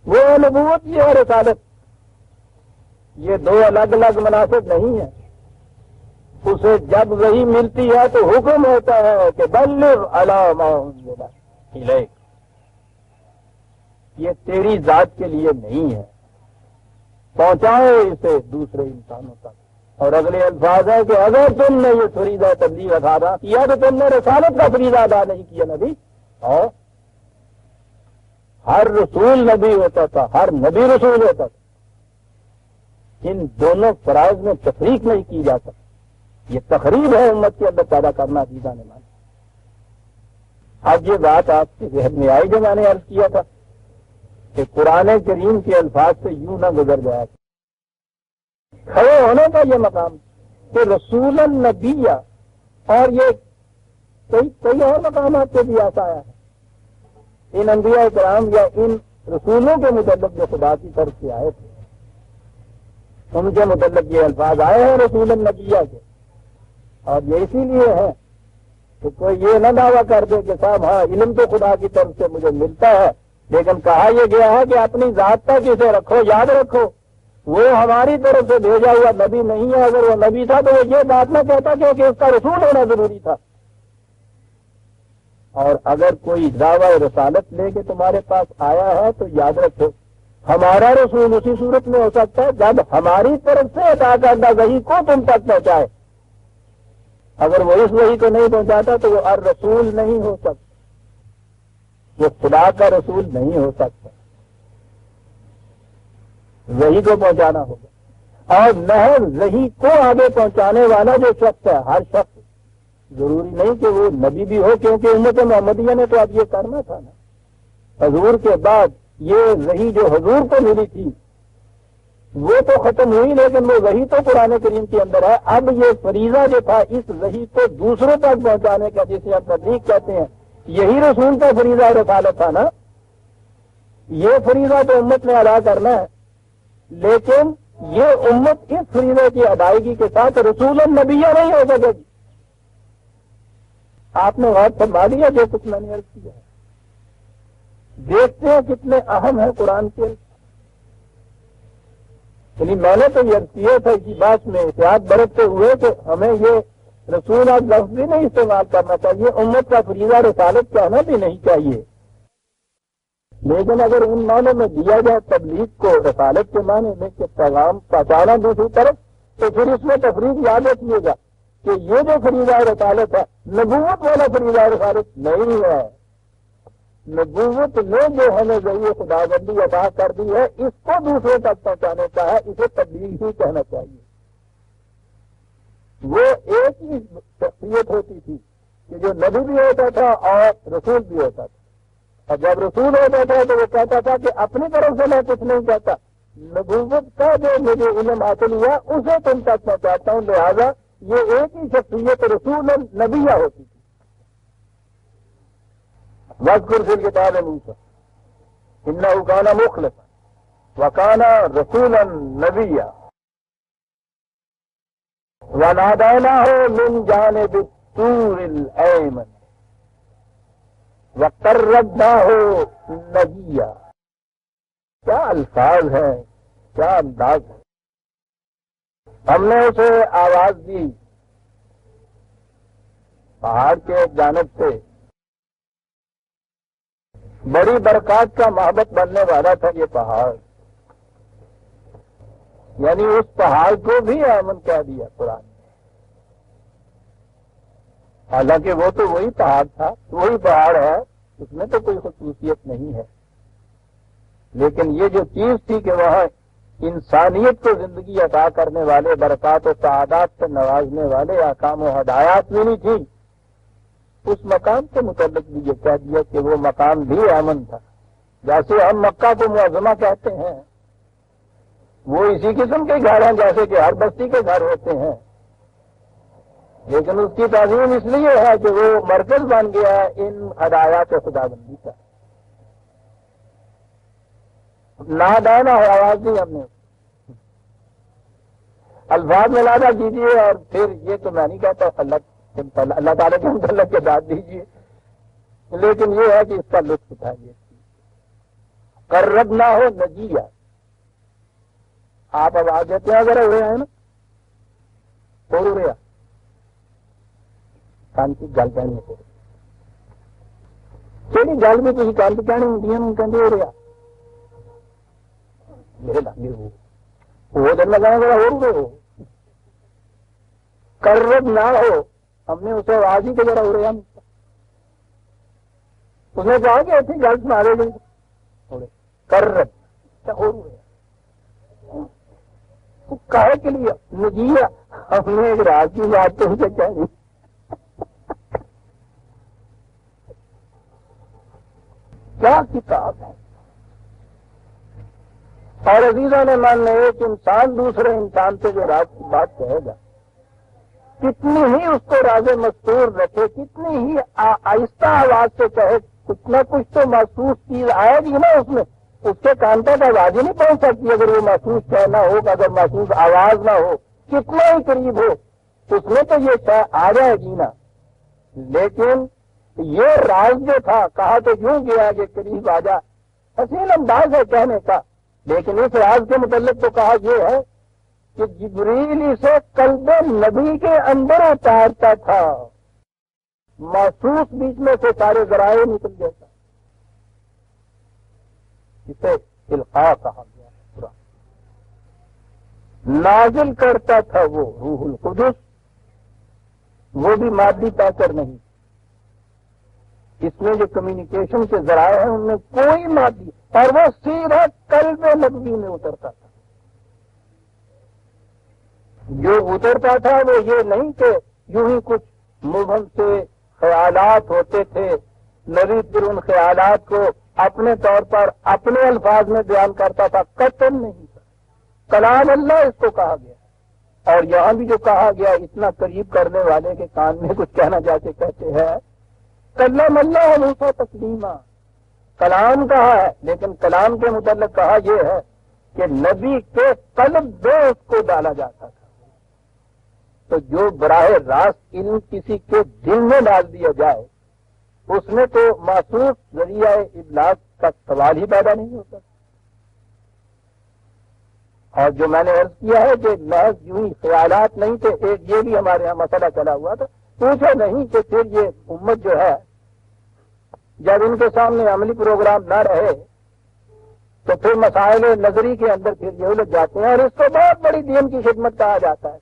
وہ نبوت یہ ہے رسالت، یہ 2 الگ الگ مناسب نہیں ہیں۔ اسے جب وہی ملتی ہے تو حکم ہوتا ہے کہ بلغ علی ما انزل الیک، یہ تیری ذات کے لیے نہیں ہے، پہنچائے اسے دوسرے انسانوں تک۔ اور اگلے الفاظ ہے کہ اگر تم نے یہ فریضہ تبلیغ ادا کیا تو تم نے رسالت کا فریضہ ادا نہیں کیا نبی۔ اور ہر رسول نبی ہوتا تھا، ہر نبی رسول ہوتا تھا، ان دونوں فرائض میں تفریق نہیں کی جا سکتی، یہ تقریب ہے امت کے اندر پیدا کرنا عقیدہ نے مانا۔ اب یہ بات آپ کے ذہن میں آئی جو میں نے عرض کیا تھا کہ قرآن کریم کے الفاظ سے یوں نہ گزر جایا، کھڑے ہونے کا یہ مقام کہ رسول النبی، اور یہ کئی اور مقامات پہ بھی ایسا آیا ہے، ان انبیاء کرام یا ان رسولوں کے متعلق جو خدا کی طرف سے آئے تھے، ان کے متعلق یہ الفاظ آئے ہیں رسول النبی کے۔ اور یہ اسی لیے ہے کہ کوئی یہ نہ دعویٰ کر دے کہ صاحب ہاں علم تو خدا کی طرف سے مجھے ملتا ہے، لیکن کہا یہ گیا ہے کہ اپنی ذات تک اسے رکھو، یاد رکھو وہ ہماری طرف سے بھیجا ہوا نبی نہیں ہے، اگر وہ نبی تھا تو وہ یہ بات نہ کہتا کہ اس کا رسول ہونا ضروری تھا۔ اور اگر کوئی دعویٰ رسالت لے کے تمہارے پاس آیا ہے تو یاد رکھو ہمارا رسول اسی صورت میں ہو سکتا ہے جب ہماری طرف سے عطا کردہ وحی کو تم تک پہنچائے، اگر وہ اس وحی کو نہیں پہنچاتا تو وہ الرسول نہیں ہو سکتا، وہ خدا کا رسول نہیں ہو سکتا، وحی کو پہنچانا ہوگا۔ اور محض وحی کو آگے پہنچانے والا جو شخص ہے، ہر شخص، ضروری نہیں کہ وہ نبی بھی ہو، کیونکہ امت محمدیہ نے تو اب یہ کرنا تھا نا، حضور کے بعد یہ وحی جو حضور کو ملی تھی وہ تو ختم ہوئی، لیکن وہ وحی تو قرآن کریم کے اندر ہے۔ اب یہ فریضہ جو تھا اس وحی کو دوسروں تک پہنچانے کا، جسے ہم تبلیغ کہتے ہیں، یہی رسول کا فریضہ رسالت تھا نا، یہ فریضہ تو امت نے ادا کرنا ہے۔ لیکن یہ امت اس فریضے کی ادائیگی کے ساتھ رسول النبیہ نہیں ہو سکے گی. آپ نے غور فرما دیا جو کچھ میں نے عرض کیا ہے. دیکھتے ہیں کتنے اہم ہیں قرآن کے. یعنی میں نے تو یہ عرض کیا تھا اسی بات میں احتیاط برتتے ہوئے کہ ہمیں یہ رسول آج لفظ بھی نہیں استعمال کرنا چاہیے، امت کا فریضہ رسالت کہنا بھی نہیں چاہیے. لیکن اگر ان معنوں میں دیا جائے تبلیغ کو رسالت کے معنی میں کہ پیغام پہنچانا دوسری طرف، تو پھر اس میں تفریق یاد رکھیے گا کہ یہ جو فریضہ رسالت ہے نبوت والا فریضہ رسالت نہیں ہے. نبوت نے جو ہمیں ذریعے خدا بندی عطا کر دی ہے اس کو دوسروں تک پہنچانے کا ہے، اسے تبلیغ ہی کہنا چاہیے. وہ ایک ہی شخصیت ہوتی تھی کہ جو نبی بھی ہوتا تھا اور رسول بھی ہوتا تھا. اور جب رسول ہوتا تھا تو وہ کہتا تھا کہ اپنی طرف سے میں کچھ نہیں کہتا، نبوت کا جو مجھے علم حاصل ہوا اسے تم تک پہنچاتا ہوں. لہذا یہ ایک ہی شخصیت رسول نبیہ ہوتی تھی. واذکر فی الکتاب موسیٰ انہ کان مخلصا وکان رسولا نبیا ونادیناہ من جانب الطور الایمن وقربناہ نجیا. کیا الفاظ ہیں، کیا انداز ہے. ہم نے اسے آواز دی پہاڑ کے ایک جانب سے. بڑی برکات کا محبت بننے والا تھا یہ پہاڑ، یعنی اس پہاڑ کو بھی ایمن کہہ دیا قرآن نے. حالانکہ وہ تو وہی پہاڑ تھا، وہی پہاڑ ہے، اس میں تو کوئی خصوصیت نہیں ہے. لیکن یہ جو چیز تھی کہ وہاں انسانیت کو زندگی عطا کرنے والے، برکات و سعادات سے نوازنے والے احکام و ہدایات ملی تھی، اس مقام کے متعلق بھی یہ کہہ دیا کہ وہ مقام بھی امن تھا. جیسے ہم مکہ کو معظمہ کہتے ہیں، وہ اسی قسم کے گھر ہیں جیسے کہ ہر بستی کے گھر ہوتے ہیں، لیکن اس کی تعظیم اس لیے ہے کہ وہ مرکز بن گیا ہے ان ہدایات خدا بندی کا. نادانا ہے آواز دی ہم نے. الفاظ میں لادا کیجیے اور پھر یہ تو میں نہیں کہتا اللہ تعالیٰ کے متعلق کے داد دیجیے، لیکن یہ ہے کہ اس کا لطف اٹھائیے. قربنا ہو نجیہ. آپ آواز دیتے ہیں ذرا اڑے ہیں نا اور اڑیا کان کی گل کہنی ہے چلی گل بھی تھی کان کی کہنی ہوں کہتے اڑیا میرے لاگے وہ دن لگانا ذرا اور ہو قرب نہ ہو. ہم نے اسے آواز ہی کہ ذرا اڑیا اس نے کہا کہ ایسی گل سنا دے گئی کرب اور کہے کے لیے نجیہ. ہم نے ایک راز کی بات تو اسے کہہ دی. کیا کتاب ہے. اور عزیزوں نے مان لے ایک انسان دوسرے انسان سے جو راز کی بات کہے گا، کتنی ہی اس کو راز مستور رکھے، کتنی ہی آہستہ آواز سے کہے، کچھ نہ کچھ تو محسوس چیز آئے گی نا اس میں. اس کے کان تک آواز ہی نہیں پہنچ سکتی اگر وہ محسوس کہنا ہو، اگر محسوس آواز نہ ہو، کتنا ہی قریب ہو اس میں تو یہ شے آ جائے گی نا. لیکن یہ راز جو تھا کہا تو یوں گیا کہ قریب آ جا، حسین انداز ہے کہنے کا. لیکن اس راز کے متعلق تو کہا یہ ہے کہ جبریل اسے قلب نبی کے اندر اتارتا تھا، محسوس بیچ میں سے سارے ذرائع نکل جاتا. اسے القاء کہا گیا ہے. قرآن نازل کرتا تھا وہ روح القدس، وہ بھی مادی پیکر نہیں. اس میں جو کمیونیکیشن کے ذرائع ہیں ان میں کوئی مادی، اور وہ سیدھا قلب نبوی میں اترتا تھا. جو اترتا تھا وہ یہ نہیں کہ یوں ہی کچھ مبہم سے خیالات ہوتے تھے، نبی پھر ان خیالات کو اپنے طور پر اپنے الفاظ میں بیان کرتا تھا. قطعاً نہیں تھا. کلام اللہ اس کو کہا گیا. اور یہاں بھی جو کہا گیا اتنا قریب کرنے والے کے کان میں کچھ کہنا جیسے کہتے ہیں کلام اللہ موسیٰ تسلیما. کلام کہا ہے لیکن کلام کے متعلق کہا یہ ہے کہ نبی کے قلب میں اس کو ڈالا جاتا تھا. تو جو براہ راست علم کسی کے دل میں ڈال دیا جائے اس میں تو محسوس ذریعہ ابلاغ کا سوال ہی پیدا نہیں ہوتا. اور جو میں نے عرض کیا ہے کہ محض یوں ہی خیالات نہیں تھے. ایک یہ بھی ہمارے یہاں مسئلہ چلا ہوا تھا، پوچھو نہیں کہ پھر یہ امت جو ہے جب ان کے سامنے عملی پروگرام نہ رہے تو پھر مسائل نظری کے اندر پھر یہ الجھ جاتے ہیں، اور اس کو بہت بڑی دین کی خدمت کہا جاتا ہے.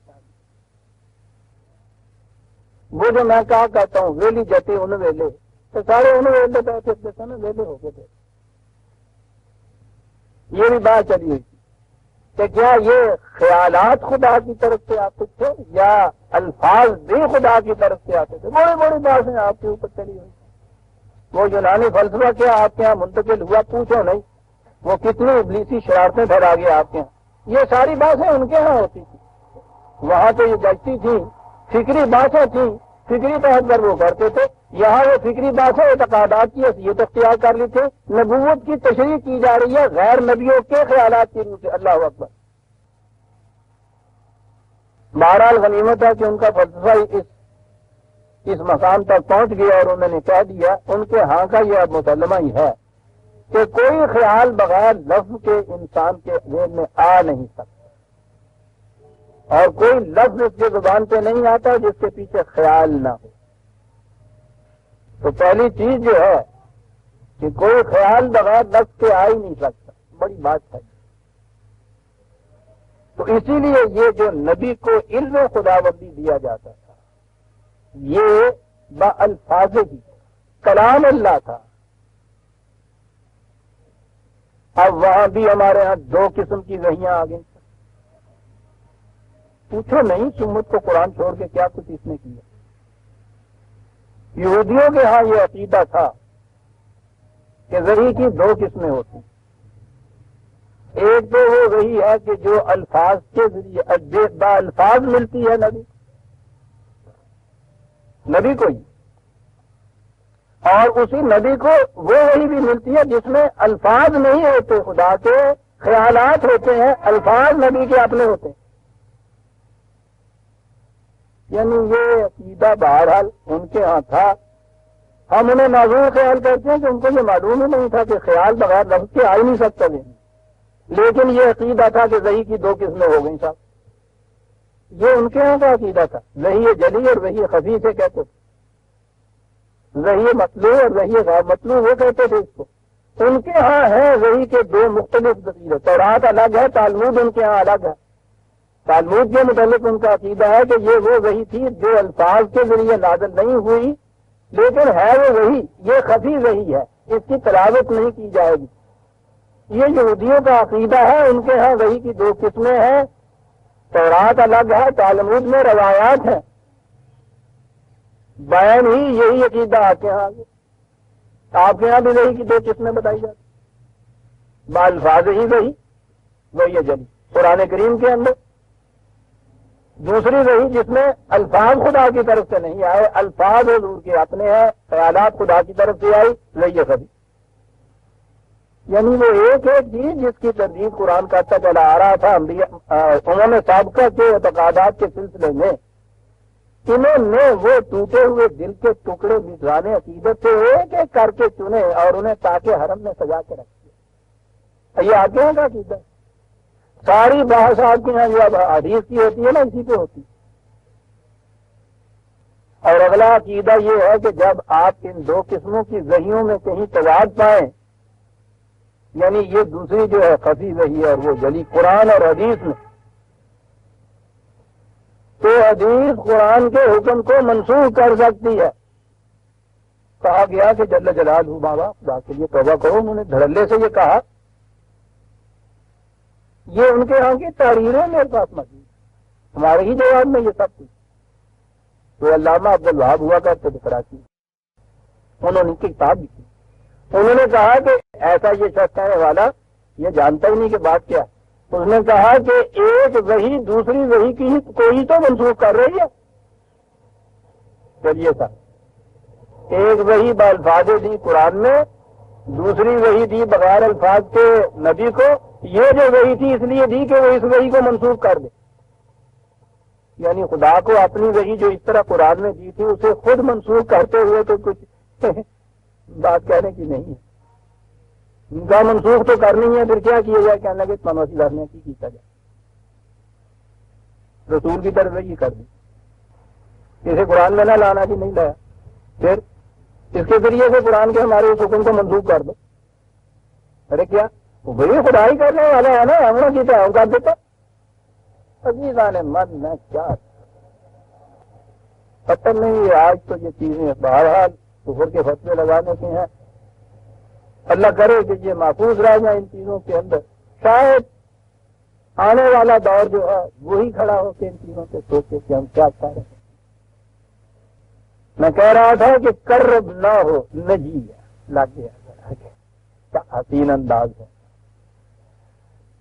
وہ جو میں کہتا ہوں ویلی جاتے ان ویلے تو سارے ان ویلے بیٹھے تھے نا، ویلے ہو گئے تھے. یہ بھی بات چلی ہوئی تھی کہ کیا یہ خیالات خدا کی طرف سے آتے تھے یا الفاظ بھی خدا کی طرف سے آتے تھے. بڑی بڑی باتیں آپ کے اوپر چلی ہوئی. وہ یونانی فلسفہ کیا آپ کے یہاں منتقل ہوا پوچھو نہیں. وہ کتنی ابلیسی شرارتیں پھیلا گیا آپ کے یہاں. یہ ساری باتیں ان کے یہاں ہوتی تھی. وہاں تو یہ بچتی تھی، فکری باتیں تھیں، فکری طور پر وہ کرتے تھے. یہاں وہ فکری باتیں اعتقادات کی حیثیت اختیار کر لی تھی. نبوت کی تشریح کی جا رہی ہے غیر نبیوں کے خیالات کی روح سے. اللہ اکبر. بہرحال غنیمت ہے کہ ان کا فلسفہ اس مقام تک پہنچ گیا اور انہوں نے کہہ دیا ان کے ہاں کا یہ اب مسلمہ ہی ہے کہ کوئی خیال بغیر لفظ کے انسان کے ذہن میں آ نہیں سکتا، اور کوئی لفظ اس کے زبان پہ نہیں آتا جس کے پیچھے خیال نہ ہو. تو پہلی چیز جو ہے کہ کوئی خیال بغیر لفظ کے آ ہی نہیں سکتا. بڑی بات ہے. تو اسی لیے یہ جو نبی کو علم خداوندی دیا جاتا تھا یہ بالفاظ ہی کلام اللہ تھا. اب وہاں بھی ہمارے ہاں دو قسم کی وحیاں آ گئی. پوچھو نہیں سمت کو قرآن چھوڑ کے کیا کچھ اس نے کیا. یہودیوں کے ہاں یہ عقیدہ تھا کہ وحی کی دو قسمیں ہوتی ہیں. ایک تو وہ وحی ہے کہ جو الفاظ کے ذریعے الفاظ ملتی ہے نبی کو ہی، اور اسی نبی کو وہ وحی بھی ملتی ہے جس میں الفاظ نہیں ہوتے خدا کے، خیالات ہوتے ہیں. الفاظ نبی کے اپنے ہوتے ہیں. یعنی یہ عقیدہ بہرحال ان کے ہاں تھا. ہم انہیں معذور خیال کرتے ہیں کہ ان کو یہ معلوم ہی نہیں تھا کہ خیال بغیر لفظ کے آ ہی نہیں سکتا. لیکن یہ عقیدہ تھا کہ وحی کی دو قسمیں ہو گئیں صاحب. یہ ان کے یہاں کا عقیدہ تھا. وحی جلی اور وحی خفی سے کہتے تھے. وحی مطلوب اور وحی غیر مطلوب وہ کہتے تھے اس کو. ان کے ہاں ہے وحی کے دو مختلف ذریعے. تورات الگ ہے، تالمود ان کے ہاں الگ ہے. تالمود کے متعلق ان کا عقیدہ ہے کہ یہ وہ وحی تھی جو الفاظ کے ذریعے نازل نہیں ہوئی، لیکن ہے وہ وحی. یہ خفی وحی ہے، اس کی تلاوت نہیں کی جائے گی. یہ یہودیوں کا عقیدہ ہے. ان کے ہاں وحی کی دو قسمیں ہیں. تورات الگ ہے، تالمود میں روایات ہیں. بیان ہی یہی عقیدہ آپ کے یہاں آگے. آپ کے یہاں بھی وحی کی دو قسمیں بتائی جاتی. بالفاظ ہی وہی جلی قرآن کریم کے اندر. دوسری وحی جس میں الفاظ خدا کی طرف سے نہیں آئے، الفاظ حضور کے اپنے ہیں، خیالات خدا کی طرف سے آئی، وہی کبھی. یعنی وہ ایک چیز جس کی تردید قرآن کرتا چلا آ رہا تھا. انہوں نے سابقہ کے اعتقادات کے سلسلے میں انہوں نے وہ ٹوٹے ہوئے دل کے ٹکڑے نگران عقیدت سے ایک ایک کر کے چنے اور انہیں تاکہ حرم میں سجا کے رکھ دیا. یہ آپ کے یہاں کا عقیدہ ہے. ساری بحث آپ کے یہاں جو اب حدیث کی ہوتی ہے نا اسی پہ ہوتی. اور اگلا عقیدہ یہ ہے کہ جب آپ ان دو قسموں کی وحیوں میں کہیں تضاد پائیں، یعنی یہ دوسری جو ہے خفی وحی اور وہ جلی قرآن اور حدیث میں، تو حدیث قرآن کے حکم کو منسوخ کر سکتی ہے. کہا گیا کہ جل جلالہ بابا خدا کے لیے توبہ کرو. انہوں نے دھڑلے سے یہ کہا. یہ ان کے ہاں کی تحریریں میرے پاس موجود، ہمارے ہی جواب میں یہ سب کچھ. تو علامہ عبد الوہاب ہوا کرتے تھے کراچی، انہوں نے کتاب لکھی. انہوں نے کہا کہ ایسا یہ شخص کہنے والا یہ جانتا ہی نہیں کہ بات کیا. اس نے کہا کہ ایک وحی دوسری وحی کی ہی کوئی تو منسوخ کر رہی ہے. چلیے صاحب، ایک وحی بالفاظ دی قرآن میں، دوسری وحی دی بغیر الفاظ کے نبی کو، یہ جو وحی تھی اس لیے دی کہ وہ اس وحی کو منسوخ کر دے، یعنی خدا کو اپنی وحی جو اس طرح قرآن میں دی تھی اسے خود منسوخ کرتے ہوئے تو کچھ بات کہنے کی نہیں ہے، ان کا منسوخ تو کرنی ہے، پھر کیا کیا جائے، کہنے لگے منوسی لڑنے کی کیتا جائے، رسول کی طرف وحی کر دی، اسے قرآن میں نہ لانا جی، نہیں لایا، پھر اس کے ذریعے سے قرآن کے ہمارے اس حکم کو منسوخ کر دو، ارے کیا وہ بھائی خدا ہی کرنے والا ہے نا، ہم نے کیتا ہے کر دیتا، عزیزان من میں کیا پتہ نہیں، آج تو یہ چیزیں بہرحال کفر کے فتوے لگانے کے ہیں، اللہ کرے کہ یہ محفوظ رہ جائیں ان چیزوں کے اندر، شاید آنے والا دور جو ہے وہی کھڑا ہو کے ان چیزوں سے سوچے کہ ہم کیا چاہ رہے ہیں۔ میں کہہ رہا تھا کہ کرب نہ ہو نجی لگ گیا، کیا حسین انداز ہے،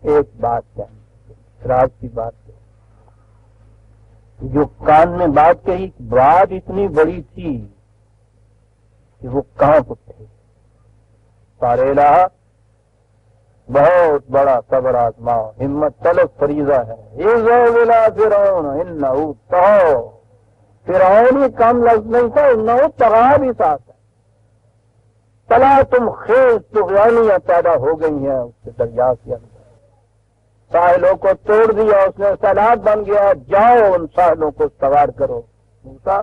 ایک بات کہنی راز کی بات ہے، جو کان میں بات کہی، بات اتنی بڑی تھی کہ وہ کہاں اٹھے، سارے الہ بہت بڑا صبر آزما، ہمت طلب فریضہ ہے، اِذَا فِرْعَوْنَ إِنَّهُ طَغَوْا، فرعون ہی کم لفظ نہیں تھا، انہو طغا بھی ساتھ ہے، تلا تم خیز طغیانیاں پیدا ہو گئی ہیں اس کے دریا کے اندر، ساحلوں کو توڑ دیا اس نے، سیلاب بن گیا، جاؤ ان ساحلوں کو سوار کرو، موسیٰ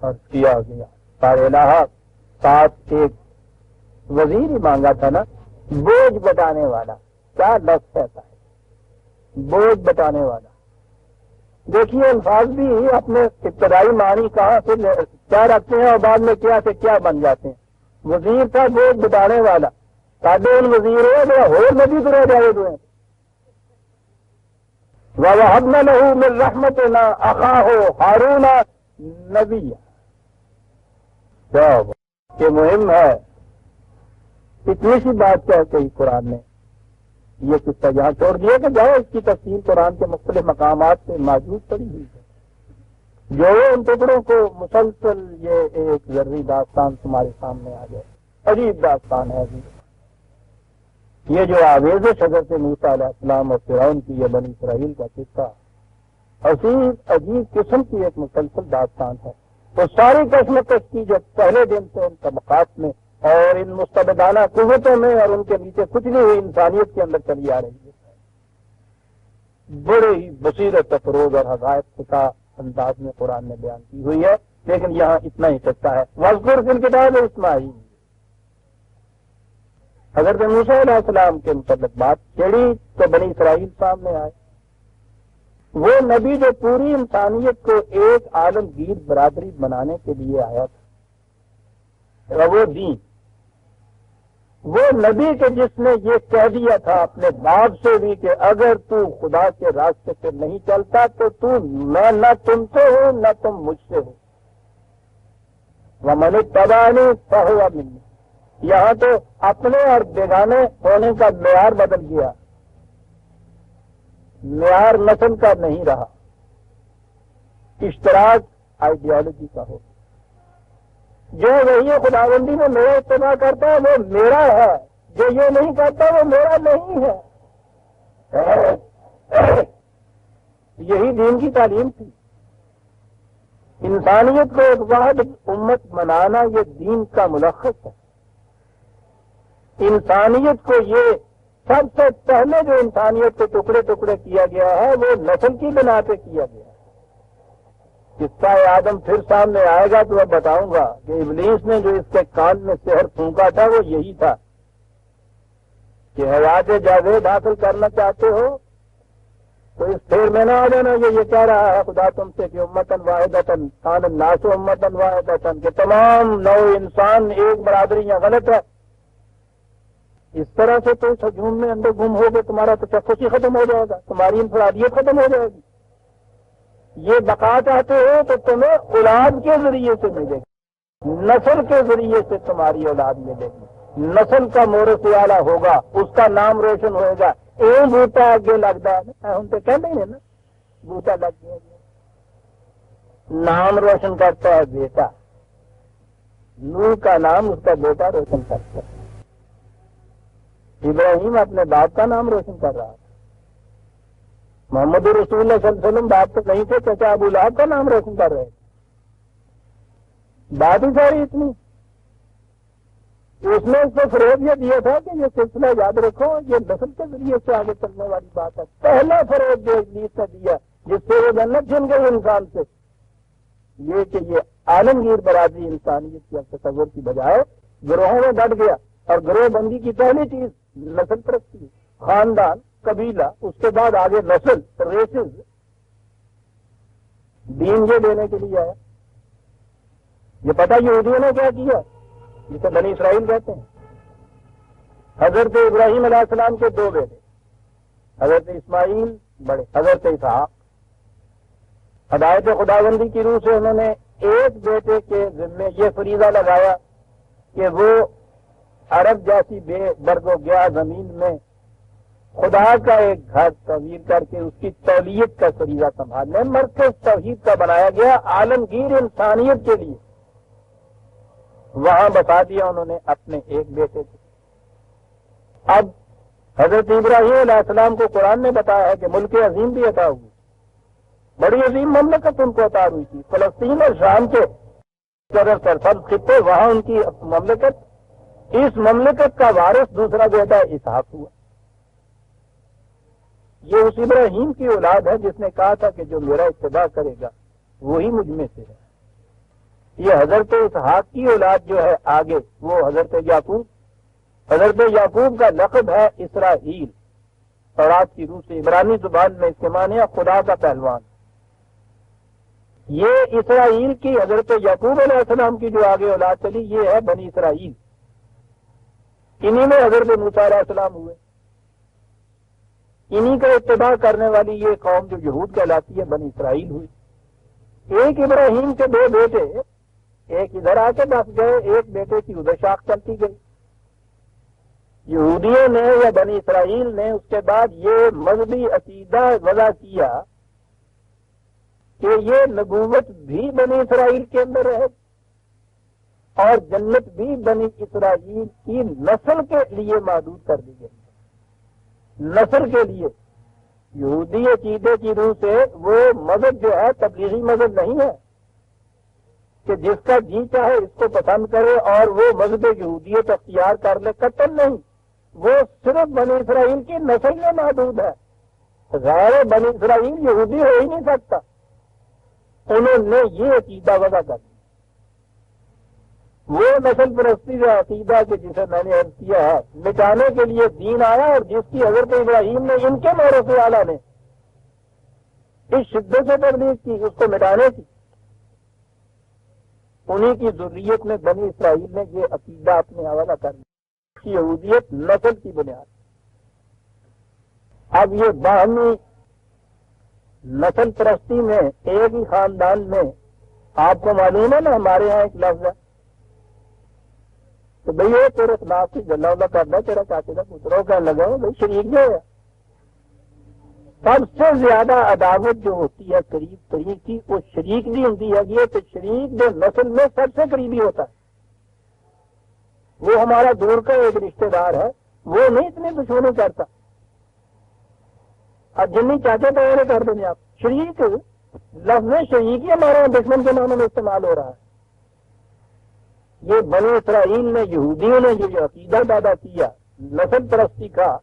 اور کیا گیا، سارے الہ ساتھ ایک وزیر ہی مانگا تھا نا، بوجھ بٹانے والا، کیا لفظ کہتا ہے بوجھ بٹانے والا، دیکھیے الفاظ بھی اپنے ابتدائی معنی کہاں سے کیا رکھتے ہیں اور بعد میں کیا سے کیا بن جاتے ہیں، وزیر تھا بوجھ بٹانے والا، ساڈے ان وزیر ہو گیا ہو نبی تو رہ جائے ہوئے، وَوَهَبْنَا لَهُ مِن رَحْمَتِنَا أَخَاهُ هَارُونَ نَبِيًّا، کیا یہ مہم ہے، اتنی سی بات کیا کہی قرآن نے، یہ قصہ یہاں چھوڑ دیا کہ جاؤ اس کی تفصیل قرآن کے مختلف مقامات سے موجود پڑی ہوئی ہے، جو ان ٹکڑوں کو مسلسل یہ ایک ذرری داستان تمہارے سامنے آ جائے، عجیب داستان ہے ابھی، یہ جو آویز حضرت موسیٰ علیہ السلام اور فرعون کی یہ بنی اسرائیل کا قصہ عجیب قسم کی ایک مسلسل داستان ہے، تو ساری کشمکش کی جو پہلے دن سے ان طبقات میں اور ان مستبدانہ قوتوں میں اور ان کے نیچے کچھ نہیں ہوئی انسانیت کے اندر چلی آ رہی ہے، بڑے ہی بصیرت افروز اور حقائق کا انداز میں قرآن نے بیان کی ہوئی ہے، لیکن یہاں اتنا ہی سچا ہے، وَاذْكُرْ فِي الْكِتَابِ إِسْمَاعِیلَ، حضرت موسیٰ علیہ السلام کے متعلق بات چھیڑی تو بنی اسرائیل سامنے آئے، وہ نبی جو پوری انسانیت کو ایک عالمگیر برادری بنانے کے لیے آیا تھا، وہ دین، وہ نبی کے جس نے یہ کہہ دیا تھا اپنے باپ سے بھی کہ اگر تو خدا کے راستے سے نہیں چلتا تو میں نہ تم سے ہوں نہ تم مجھ سے ہو، وَمَنِ اتَّبَعَنِي فَهُوَ مِنِّي، یہاں تو اپنے اور بیگانے ہونے کا معیار بدل گیا، معیار نسل کا نہیں رہا، اشتراک آئیڈیالوجی کا ہو، جو وہی خداوندی میں میرا اتباع کرتا ہے وہ میرا ہے، جو یہ نہیں کرتا وہ میرا نہیں ہے، یہی دین کی تعلیم تھی، انسانیت کو ایک واحد امت بنانا یہ دین کا ملخص ہے، انسانیت کو یہ سب سے پہلے جو انسانیت کو ٹکڑے ٹکڑے کیا گیا ہے وہ نسل کی بنا پہ کیا گیا ہے، قصہ آدم پھر سامنے آئے گا تو اب بتاؤں گا کہ ابلیس نے جو اس کے کان میں سحر پھونکا تھا وہ یہی تھا کہ حیات جاوید حاصل کرنا چاہتے ہو تو اس پھیر میں نہ آ جانا، یہ کہہ رہا ہے خدا تم سے کہ امتن واحدتن کان الناس امتن واحدتن، کہ تمام نو انسان ایک برادری یا غلط ہے، اس طرح سے تو اس ہجوم میں اندر گم ہو گے تمہارا تشخص ہی ختم ہو جائے گا، تمہاری انفرادیت ختم ہو جائے گی، یہ بقا چاہتے ہو تو تمہیں اولاد کے ذریعے سے ملے گی، نسل کے ذریعے سے تمہاری اولاد ملے گی، نسل کا مورث والا ہوگا، اس کا نام روشن ہوئے گا، اے بوٹا اگے لگتا ہے ہم تو کہتے ہیں نا بوٹا لگ گیا، نام روشن کرتا ہے بیٹا، نور کا نام اس کا بیٹا روشن کرتا ہے، ابراہیم اپنے باپ کا نام روشن کر رہا تھا. محمد رسول اللہ صلی اللہ علیہ وسلم باپ تو نہیں تھے، چچا ابو لہب کا نام روشن کر رہے تھے. بات ہی ساری اتنی. اس نے اس کو فروغ یہ دیا تھا کہ یہ سلسلہ یاد رکھو، یہ نسل کے ذریعے سے آگے چلنے والی بات ہے. پہلا فروغ جو ابلیس نے دیا جس سے وہ جنت چھن گئی انسان سے، یہ کہ یہ عالمگیر برادری انسانیت کے تصور کی بجائے گروہوں میں بٹ گیا. اور گروہ بندی کی پہلی چیز نسل پرستی، خاندان، قبیلہ، اس کے بعد آگے نسل، ریسز. دین یہ دینے کے لیے آیا. یہ پتہ یہودیوں نے کیا کیا، جسے بنی اسرائیل کہتے ہیں. حضرت ابراہیم علیہ السلام کے دو بیٹے، حضرت اسماعیل بڑے، حضرت اسحاق. ہدایت خداوندی کی روح سے انہوں نے ایک بیٹے کے ذمے یہ فریضہ لگایا کہ وہ عرب جیسی بے برگ و گیا زمین میں خدا کا ایک گھر تعمیر کر کے اس کی تولیت کا فریضہ سنبھالنے. مرکز توحید کا بنایا گیا عالمگیر انسانیت کے لیے. وہاں بتا دیا انہوں نے اپنے ایک بیٹے کو. اب حضرت ابراہیم علیہ السلام کو قرآن نے بتایا ہے کہ ملک عظیم بھی عطا ہوئی، بڑی عظیم مملکت ان کو عطا ہوئی تھی. فلسطین اور شام کے سرسبز خطے، وہاں ان کی مملکت. اس مملکت کا وارث دوسرا بیٹا اسحاق ہوا. یہ اس ابراہیم کی اولاد ہے جس نے کہا تھا کہ جو میرا اتباع کرے گا وہی مجھ میں سے ہے. یہ حضرت اسحاق کی اولاد جو ہے آگے وہ حضرت یعقوب. حضرت یعقوب کا لقب ہے اسرائیل. تورات کی روح سے عبرانی زبان میں اس کے معنی ہے خدا کا پہلوان. یہ اسرائیل کی حضرت یعقوب علیہ السلام کی جو آگے اولاد چلی یہ ہے بنی اسرائیل. انہی میں حضرت موسیٰ علیہ السلام ہوئے. انہی کا اتباع کرنے والی یہ قوم جو یہود کہلاتی ہے بنی اسرائیل ہوئی. ایک ابراہیم کے دو بیٹے، ایک ادھر آ کے بس گئے، ایک بیٹے کی ادھر شاخ چلتی گئی. یہودیوں نے یا بنی اسرائیل نے اس کے بعد یہ مذہبی عقیدہ وضع کیا کہ یہ نبوت بھی بنی اسرائیل کے اندر ہے اور جنت بھی بنی اسرائیل کی نسل کے لیے محدود کر دی گئی. نسل کے لیے. یہودی عقیدے کی روح سے وہ مذہب جو ہے تبلیغی مذہب نہیں ہے کہ جس کا جی چاہے اس کو پسند کرے اور وہ مذہب یہودیت اختیار کر لے. قطعاً نہیں. وہ صرف بنی اسرائیل کی نسل میں محدود ہے. غیر بنی اسرائیل یہودی ہو ہی نہیں سکتا. انہوں نے یہ عقیدہ وضع کر دیا. وہ نسل پرستی کا عقیدہ کہ جسے میں نے عرض کیا ہے مٹانے کے لیے دین آیا اور جس کی حضرت ابراہیم نے ان کے مورث اعلیٰ نے اس شدت سے تبلیغ کی اس کو مٹانے کی. انہی کی ذریت میں بنی اسرائیل نے یہ عقیدہ اپنے حوالہ کر لیا. یہودیت نسل کی بنیاد. اب یہ باہمی نسل پرستی میں ایک ہی خاندان میں آپ کو معلوم ہے نا ہمارے یہاں ایک لفظ ہے تو بھئی یہ تیرے خلاف سے گلا ولا کرنا تیرا چاچے کا پتروں کا لگا بھائی شریک جو ہے. سب سے زیادہ عداوت جو ہوتی ہے قریب قریب کی وہ شریک بھی ہوتی ہے. یہ تو شریک جو نسل میں سب سے قریبی ہوتا ہے وہ ہمارا دور کا ایک رشتہ دار ہے، وہ نہیں اتنی دشمنی کرتا. اب جنی چاچے تو کر دیں آپ شریک. لفظ شریک ہی ہمارے دشمن کے ناموں میں استعمال ہو رہا ہے. یہ بنی اسرائیل نے یہودیوں نے جو عقیدہ پیدا کیا نسل پرستی کا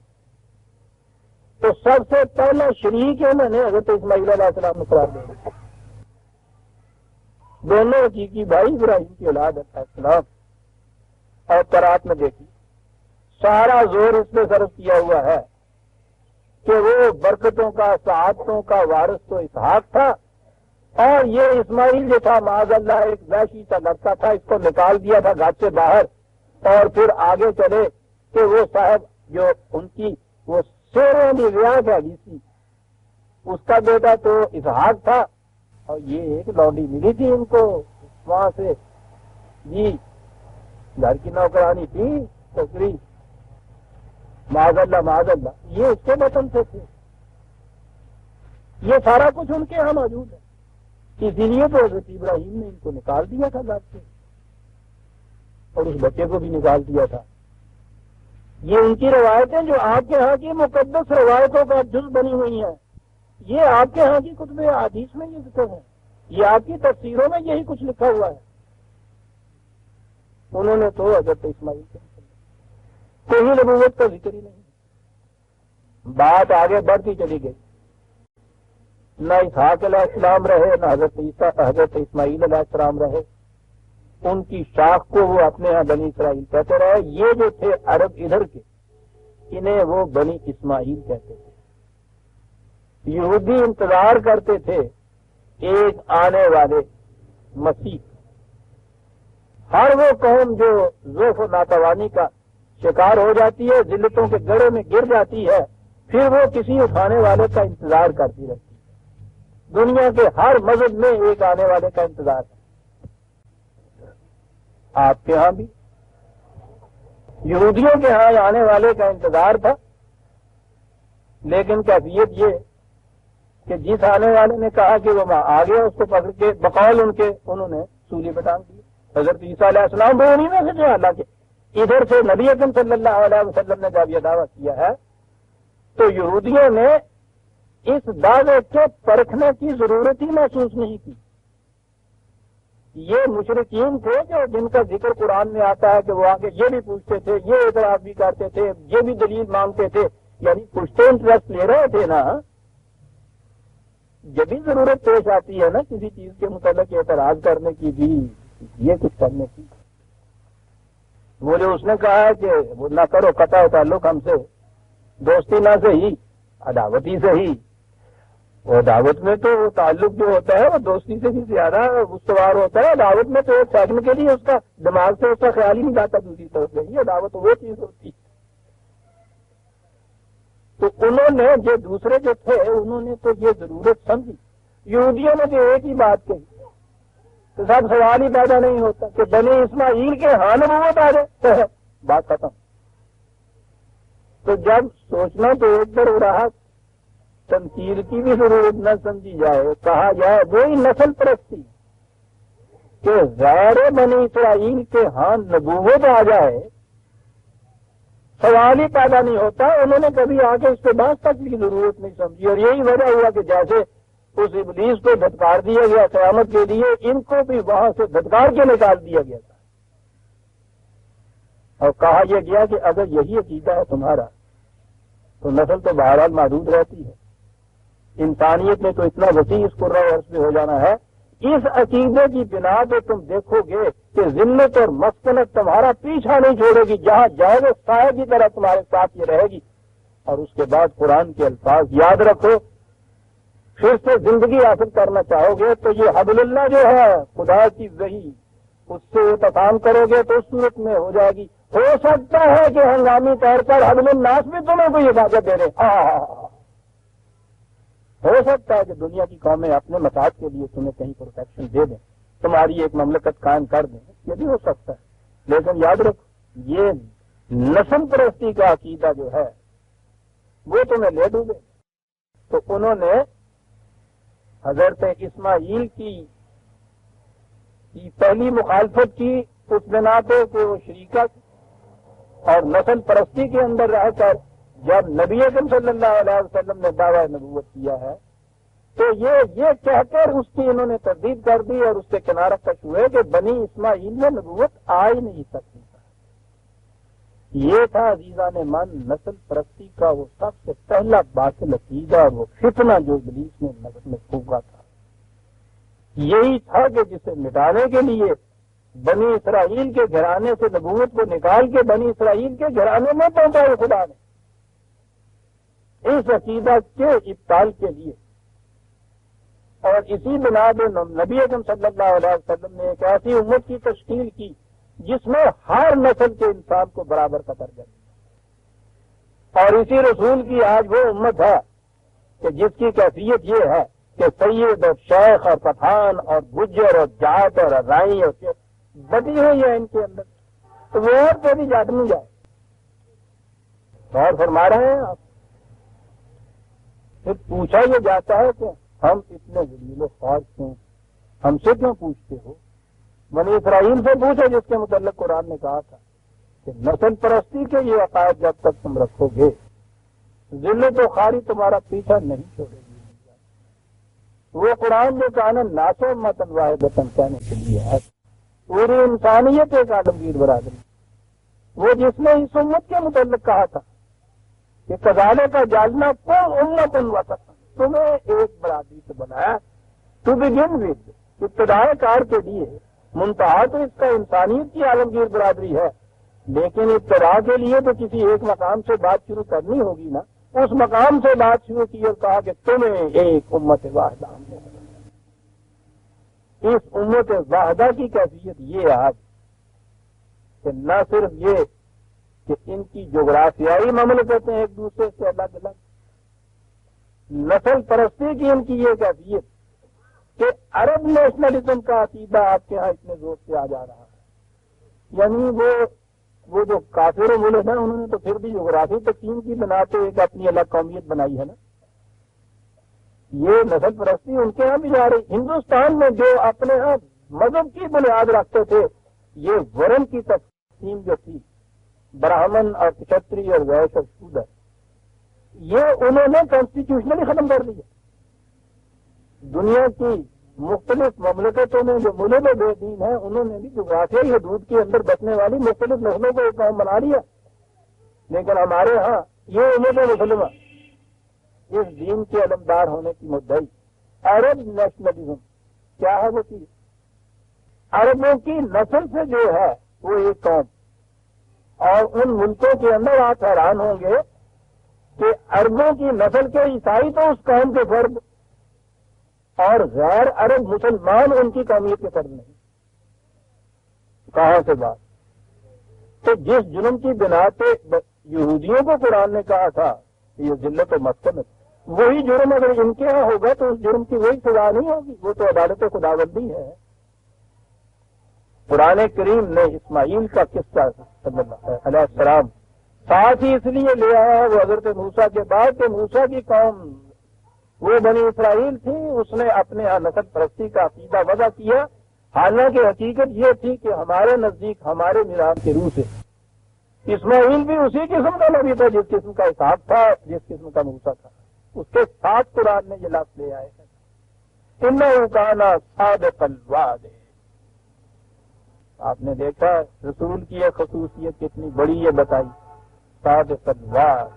تو سب سے پہلا شریک ہے میں نے حضرت اسماعیل علیہ السلام قرار دیا. دونوں حقیقی بھائی ابراہیم کی اولاد علیہ السلام. اور قرآن میں دیکھی سارا زور اس میں صرف کیا ہوا ہے کہ وہ برکتوں کا سعادتوں کا وارث تو اسحاق تھا اور یہ اسماعیل جو تھا معاذ اللہ ایک وحشی سا لڑکا تھا. اس کو نکال دیا تھا گھر سے باہر اور پھر آگے چلے کہ وہ صاحب جو ان کی وہ شیروں کی ریاض ہے جیسی اس کا بیٹا تو اسحاق تھا اور یہ ایک لونڈی ملی تھی ان کو وہاں سے جی گھر کی نوکرانی تھی تقریب معاذ اللہ یہ اس کے وطن سے تھے. یہ سارا کچھ ان کے یہاں موجود ہے. اسی لیے تو حضرت ابراہیم نے ان کو نکال دیا تھا گھر سے اور اس بچے کو بھی نکال دیا تھا. یہ ان کی روایتیں جو آپ کے ہاں کی مقدس روایتوں کا جز بنی ہوئی ہیں، یہ آپ کے ہاں کی کتب احادیث میں یہ ذکر ہے، یہ آپ کی تفسیروں میں یہی کچھ لکھا ہوا ہے۔ انہوں نے تو حضرت اسماعیل سے کوئی نبوت کا ذکر ہی نہیں۔ بات آگے بڑھتی چلی گئی، نہ اسحاق علیہ السلام رہے، نہ حضرت اسماعیل علیہ السلام رہے، ان کی شاخ کو وہ اپنے ہاں بنی اسرائیل کہتے رہے۔ یہ جو تھے عرب ادھر کے، انہیں وہ بنی اسماعیل کہتے تھے۔ یہودی انتظار کرتے تھے ایک آنے والے مسیح۔ ہر وہ قوم جو ضعف و ناتوانی کا شکار ہو جاتی ہے، ذلتوں کے گڑھے میں گر جاتی ہے، پھر وہ کسی اٹھانے والے کا انتظار کرتی رہتی ہے۔ دنیا کے ہر مذہب میں ایک آنے والے کا انتظار ہے، آپ کے ہاں بھی یہودیوں کے ہاں آنے والے کا انتظار تھا، لیکن کیفیت یہ کہ جس آنے والے نے کہا کہ وہ آ گیا، اس کو پکڑ کے بقول ان کے انہوں نے سولی پہ ٹانگ دیا۔ حضرت عیسیٰ علیہ السلام بھی انہی میں سے تھے، حالانکہ ادھر سے نبی اکرم صلی اللہ علیہ وسلم نے جب یہ دعویٰ کیا ہے تو یہودیوں نے اس دعوے کے پرکھنے کی ضرورت ہی محسوس نہیں کی۔ یہ مشرکین تھے جو جن کا ذکر قرآن میں آتا ہے کہ وہ آگے یہ بھی پوچھتے تھے، یہ اعتراف بھی کرتے تھے، یہ بھی دلیل مانگتے تھے، یعنی پوچھتے انٹرسٹ لے رہے تھے نا۔ جب بھی ضرورت پیش آتی ہے نا کسی چیز کے متعلق اعتراض کرنے کی بھی، یہ کچھ کرنے کی، وہ جو اس نے کہا ہے کہ وہ نہ کرو قطع تعلق ہم سے، دوستی نہ صحیح عداوت ہی صحیح۔ وہ دعوت میں تو تعلق جو ہوتا ہے وہ دوستی سے بھی زیادہ استوار ہوتا ہے۔ دعوت میں تو ایک سیکنڈ کے لیے اس کا دماغ سے اس کا خیال ہی نہیں جاتا دوسری طرف سے، یہ دعوت وہ چیز ہوتی ہے۔ تو انہوں نے جو دوسرے جو تھے انہوں نے تو یہ ضرورت سمجھی، یہودیوں نے جو ایک ہی بات کہی تو سب سوال ہی پیدا نہیں ہوتا کہ بنی اسماعیل کے ہاں نبوت آ جائے، بات ختم۔ تو جب سوچنا تو ایک بار ہو رہا، تنقید کی بھی ضرورت نہ سمجھی جائے، کہا جائے وہی نسل پرستی کہ غیر بنی اسرائیل کے ہاں نبوت آ جائے، سوال ہی پیدا نہیں ہوتا۔ انہوں نے کبھی آ کے اس کے بعد تک کی ضرورت نہیں سمجھی، اور یہی وجہ ہوا کہ جیسے اس ابلیس کو دھتکار دیا گیا قیامت کے لیے، ان کو بھی وہاں سے دھتکار کے نکال دیا گیا تھا، اور کہا یہ گیا کہ اگر یہی عقیدہ ہے تمہارا تو نسل تو بہرحال محدود رہتی ہے، انسانیت میں تو اتنا وسیع اس قرہ عرض میں ہو جانا ہے۔ اس عقیدے کی بنا پہ تم دیکھو گے کہ ذلت اور مسکنت تمہارا پیچھا نہیں چھوڑے گی، جہاں جائے گے سایہ کی طرح تمہارے ساتھ یہ رہے گی۔ اور اس کے بعد قرآن کے الفاظ یاد رکھو، پھر سے زندگی حاصل کرنا چاہو گے تو یہ حبل اللہ جو ہے خدا کی وحی، اس سے احتکام کرو گے تو اس صورت میں ہو جائے گی۔ ہو سکتا ہے کہ ہنگامی طور پر حبل الناس بھی تمہیں کوئی اجازت دے رہے، ہو سکتا ہے کہ دنیا کی قومیں اپنے مفاد کے لیے تمہیں کہیں پروٹیکشن دے دیں، تمہاری ایک مملکت قائم کر دیں، یہ بھی ہو سکتا ہے، لیکن یاد رکھو یہ نسل پرستی کا عقیدہ جو ہے وہ تمہیں لے ڈوبے۔ تو انہوں نے حضرت اسماعیل کی پہلی مخالفت کی اس بنا پہ کہ وہ شریکہ اور نسل پرستی کے اندر رہ کر جب نبی اکرم صلی اللہ علیہ وسلم نے دعویٰ نبوت کیا ہے تو یہ کہہ کر اس کی انہوں نے تردید کر دی اور اس سے کنارہ کش ہوئے کہ بنی اسماعیل میں نبوت آ ہی نہیں سکتی۔ یہ تھا عزیزان من نسل پرستی کا وہ سب سے پہلا باطل عقیدہ، وہ فتنہ جو ابلیس نے نظر میں پھونکا تھا۔ یہی تھا کہ جسے مٹانے کے لیے بنی اسرائیل کے گھرانے سے نبوت کو نکال کے بنی اسرائیل کے گھرانے میں پہنچایا خدا نے، اس عقیدہ کے ابطال کے لیے۔ اور اسی بنا پہ نبی اکرم صلی اللہ علیہ وسلم نے ایک ایسی امت کی تشکیل کی جس میں ہر نسل کے انسان کو برابر کا درجہ دیا، اور اسی رسول کی آج وہ امت ہے کہ جس کی کیفیت یہ ہے کہ سید اور شیخ اور پٹھان اور گجر اور جات اور رائی اور بٹی ہوئی ہے ان کے اندر، تو وہ اور پہ بھی جاٹ نہیں جائے۔ اور فرما رہے ہیں آپ، پھر پوچھا یہ جاتا ہے کہ ہم اتنے ذلیل و خوار کیوں، ہم سے کیوں پوچھتے ہو؟ بنی اسرائیل سے پوچھو جس کے متعلق قرآن نے کہا تھا کہ نسل پرستی کے یہ عقائد جب تک تم رکھو گے ذلت و خواری تمہارا پیچھا نہیں چھوڑے گی. وہ قرآن نے کہا نا ناسو متن واحدتن کہنے کے لیے ہے پوری انسانیت ایک عالمگیر برادری. وہ جس نے اس امت کے متعلق کہا تھا کہ کزالے کا جالنا کو امت وسط تمہیں ایک برادری سے بنایا ٹو بگن ود ابتدائے کار کے لیے. منتہا تو اس کا انسانیت کی عالمگیر برادری ہے لیکن ابتدا کے لیے تو کسی ایک مقام سے بات شروع کرنی ہوگی نا. اس مقام سے بات شروع کی اور کہا کہ تمہیں ایک امت واحدہ. اس امت واحدہ کی کیفیت یہ ہے آج کہ نہ صرف یہ کہ ان کی جغرافیائی مملکتیں ایک دوسرے سے الگ الگ، نسل پرستی کی ان کی یہ کیفیت کہ عرب نیشنلزم کا عقیدہ آپ کے ہاں اتنے زور سے آ جا رہا ہے. یعنی وہ جو کافر ملک ہیں انہوں نے تو پھر بھی جغرافی تقسیم کی بنا کے ایک اپنی الگ قومیت بنائی ہے نا. یہ نسل پرستی ان کے ہاں بھی جا رہی. ہندوستان میں جو اپنے ہاں مذہب کی بنیاد رکھتے تھے یہ ورن کی تقسیم جو تھی براہمن اور کشتری اور ویش اور شودر، یہ انہوں نے کانسٹیٹیوشنلی ختم کر دیا. دنیا کی مختلف مملکتوں میں جو ملک بے دین ہیں انہوں نے بھی جغرافیائی حدود کے اندر بسنے والی مختلف نسلوں کو ایک قوم بنا لیا. لیکن ہمارے ہاں یہ امت مسلمہ اس دین کے علمدار ہونے کی مدعی عرب نیشنلزم کیا ہے وہ چیز؟ عربوں کی نسل سے جو ہے وہ ایک قوم. اور ان ملکوں کے اندر آپ حیران ہوں گے کہ عربوں کی نسل کے عیسائی تو اس قوم کے فرد اور غیر عرب مسلمان ان کی قومیت کے فرد نہیں. کہاں سے بات؟ تو جس جرم کی بنا پہ یہودیوں کو قرآن نے کہا تھا کہ یہ ذلت و مسکنت، وہی جرم اگر ان کے یہاں ہوگا تو اس جرم کی وہی سزا نہیں ہوگی. وہ تو عدالت خداوندی ہے. قرآن کریم نے اسماعیل کا قصہ صلی اللہ علیہ السلام ساتھ ہی اس لیے لے آیا ہے وہ حضرت موسیٰ کے بعد کہ موسیٰ کی قوم وہ بنی اسرائیل تھی، اس نے اپنے یہاں نسل پرستی کا عقیدہ وضع کیا. حالانکہ حقیقت یہ تھی کہ ہمارے نزدیک ہمارے نظام کے روح سے اسماعیل بھی اسی قسم کا نبی تھا جس قسم کا اسحاق تھا، جس قسم کا موسیٰ تھا. اس کے ساتھ قرآن نے یہ لفظ لے آئے ہیں انہ کان صادق الوعد. آپ نے دیکھا رسول کی یہ خصوصیت کتنی بڑی یہ بتائی، صادق الوعد،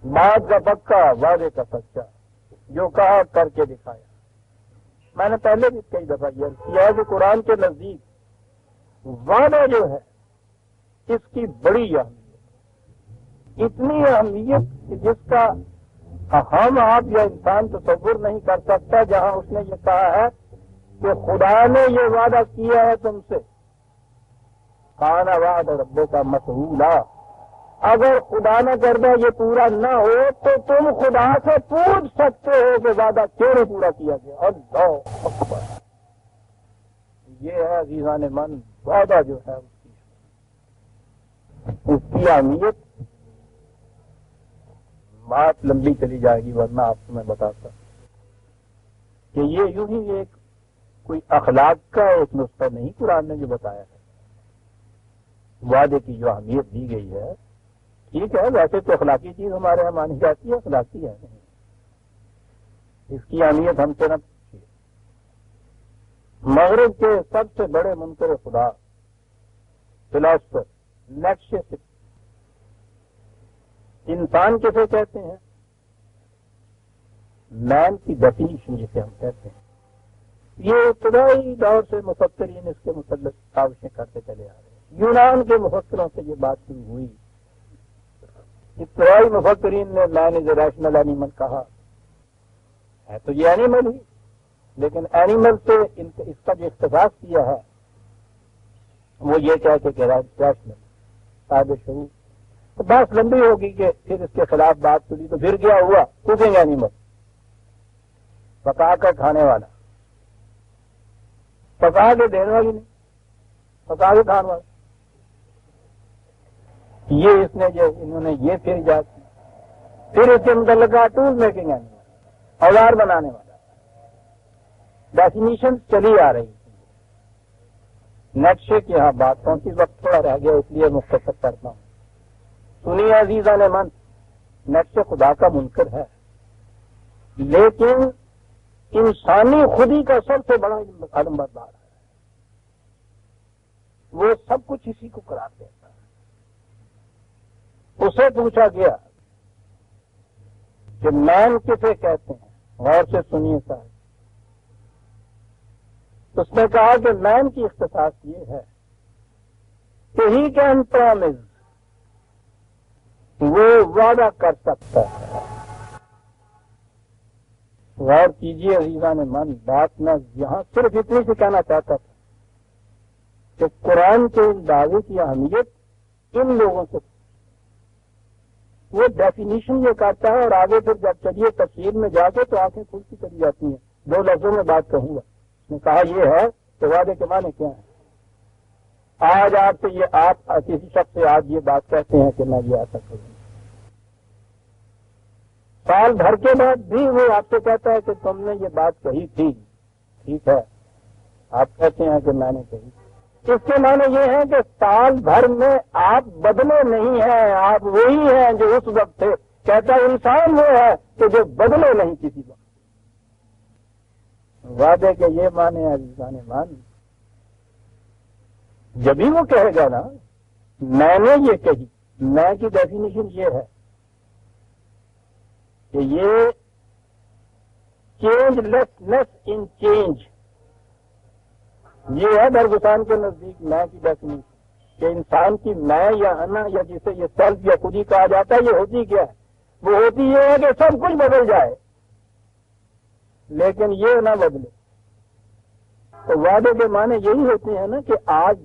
بات کا پکا وعدے کا سچا، جو کہا کر کے دکھایا. میں نے پہلے بھی کئی دفعہ یہ کیا کہ قرآن کے نزدیک وعدہ جو ہے اس کی بڑی اہمیت، اتنی اہمیت کہ جس کا ہم آپ یا انسان تصور نہیں کر سکتا. جہاں اس نے یہ کہا ہے کہ خدا نے یہ وعدہ کیا ہے تم سے، کان وعد ربک کا مفعولا، اگر خدا نہ کردہ یہ پورا نہ ہو تو تم خدا سے پوچھ سکتے ہو کہ وعدہ کیوں نہیں پورا کیا گیا. اللہ اکبر. یہ ہے عزیزان من وعدہ جو ہے اس کی اہمیت. بات لمبی چلی جائے گی ورنہ آپ کو میں بتاتا کہ یہ یوں ہی ایک کوئی اخلاق کا ایک نسخہ نہیں قرآن نے جو بتایا ہے. وعدے کی جو اہمیت دی گئی ہے ٹھیک ہے، ویسے تو اخلاقی چیز ہمارے یہاں مانی جاتی ہے، اخلاقی ہے نہیں. اس کی اہمیت ہم سے نہ پوچھیے. مغرب کے سب سے بڑے منکر خدا فلاسفر نیکشے، انسان کسے کہتے ہیں؟ مین کی ڈیفینیشن جسے ہم کہتے ہیں. یہ ابتدائی دور سے مفکرین اس کے متعلق کاوشیں کرتے چلے آ رہے ہیں. یونان کے مفکروں سے یہ بات شروع ہوئی. ابتدائی مفکرین نے مین از اے ریشنل اینیمل کہا ہے، تو یہ اینیمل ہی، لیکن اینیمل سے اس کا جو اختصاص کیا ہے وہ یہ کہتے کہ ریشنل صاحب شعور. تو بات لمبی ہوگی کہ پھر اس کے خلاف بات چلی تو پھر کیا ہوا؟ کوکنگ اینیمل، پکا کر کھانے والا، پکا کے دینے والی نہیں، پکا کے کھانے والا. یہ اس نے جو انہوں نے یہ پھر ایجاد کی. پھر اس کے متعلقہ ٹول میکنگ اینیمل، اوزار بنانے والا. ڈیفینیشن چلی آ رہی تھی. نقشے کی یہاں بات کون سی وقت تھوڑا رہ گیا اس لیے مختصر کرتا ہوں. سنیے عزیزان من، نقش خدا کا منکر ہے، لیکن انسانی خودی کا سب سے بڑا علم بردار ہے. وہ سب کچھ اسی کو قرار دیتا ہے. اسے پوچھا گیا کہ مین کسے کہتے ہیں، غور سے سنیے صاحب. اس نے کہا کہ مین کی اختصاص یہ ہے کہ ہی کین پرامز، وہ وعدہ کر سکتا ہے. غور کیجیے عزیزان من، بات میں یہاں صرف اتنی سی کہنا چاہتا تھا کہ قرآن کے اس دعوے کی اہمیت ان لوگوں سے، وہ ڈیفینیشن یہ کرتا ہے اور آگے پھر جب چلیے تفسیر میں جا کے تو آنکھیں کھلتی چلی جاتی ہیں. 2 لفظوں میں بات کہوں گا. اس نے کہا یہ ہے کہ وعدے کے معنی کیا ہیں. آج آپ سے یہ آپ کسی شخص سے آج یہ بات کہتے ہیں کہ میں یہ ایسا کروں، سال بھر کے بعد بھی وہ آپ سے کہتا ہے کہ تم نے یہ بات کہی تھی، ٹھیک ہے، آپ کہتے ہیں کہ میں نے کہی. اس کے معنی یہ ہے کہ سال بھر میں آپ بدلے نہیں ہیں، آپ وہی ہیں جو اس وقت تھے. کہتا انسان وہ ہے کہ جو بدلے نہیں کسی وقت. وعدے کے یہ معنی ہے عزیزان مان. جبھی وہ کہے گا نا میں نے یہ کہی، میں کی ڈیفینیشن یہ ہے کہ یہ چینج لیسنس ان چینج، یہ ہے درگسان کے نزدیک میں کی ڈیفینیشن کہ انسان کی میں یا انا یا جسے یہ سیلف یا خودی کہا جاتا ہے، یہ ہوتی کیا ہے؟ وہ ہوتی یہ ہے کہ سب کچھ بدل جائے لیکن یہ نہ بدلے. تو وعدے کے معنی یہی ہوتے ہیں نا کہ آج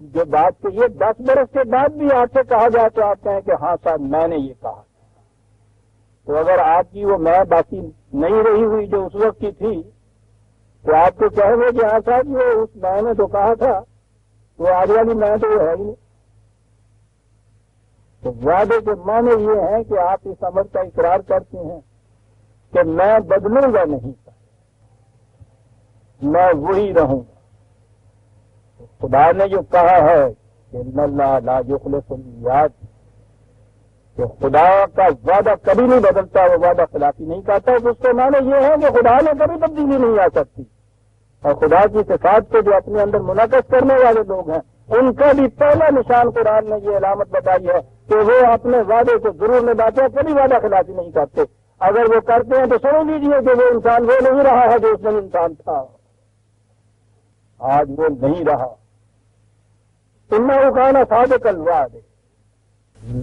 جو بات کہی ہے 10 برس کے بعد بھی آپ سے کہا جائے تو آپ کہیں کہ ہاں صاحب میں نے یہ کہا. تو اگر آپ کی وہ میں باقی نہیں رہی ہوئی جو اس وقت کی تھی تو آپ کو کہیں گے کہ ہاں صاحب وہ اس میں نے تو کہا تھا، وہ آج والی میں تو وہ ہے ہی نہیں. تو وعدے کے معنی یہ ہے کہ آپ اس امر کا اقرار کرتے ہیں کہ میں بدلوں گا نہیں، میں وہی رہوں گا. خدا نے جو کہا ہے کہ ان اللہ لا یخلف المیعاد، کہ خدا کا وعدہ کبھی نہیں بدلتا، وہ وعدہ خلافی نہیں کرتا. تو اس کے معنی یہ ہے کہ خدا میں کبھی تبدیلی نہیں آ سکتی. اور خدا کی صفات کو جو اپنے اندر منعکس کرنے والے لوگ ہیں ان کا بھی پہلا نشان قرآن نے یہ علامت بتائی ہے کہ وہ اپنے وعدے کو ضرور نبھاتے ہیں، کبھی وعدہ خلافی نہیں کرتے. اگر وہ کرتے ہیں تو سمجھ لیجیے کہ وہ انسان وہ نہیں رہا ہے جو اس میں انسان تھا، آج وہ نہیں رہا. انہ کان صادق الوعد،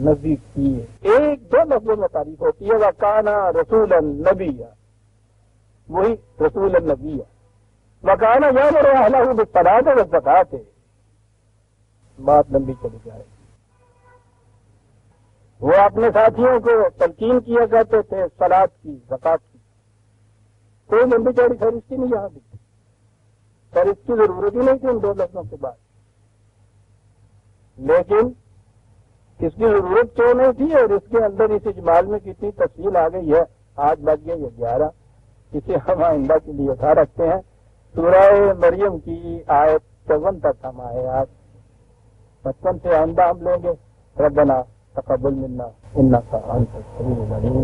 نبی کی 1-2 لفظوں میں تعریف ہوتی ہے. وکانا رسول النبی، وہی رسول النبی. وکانا یامر اہلہ بالصلاۃ والزکاۃ، بات لمبی چلی جائے گی. وہ اپنے ساتھیوں کو تلقین کیا کرتے تھے صلاۃ کی، زکات کی. کوئی لمبی چوڑی فہرستی نہیں یہاں بھی، پر اس کی ضرورت ہی نہیں تھی ان 2 لفظوں کے بعد. لیکن اس کی ضرورت کیوں نہیں تھی اور اس کے اندر اس اجمال میں کتنی تفصیل آ گئی ہے. آج بج گئے یہ 11، اسے ہم آئندہ کے لیے اٹھا رکھتے ہیں. سورہ مریم کی آیت 54 تک ہم آئے. آج 55 سے آئندہ ہم لیں گے. ربنا تقبل منا انک انت السمیع العلیم.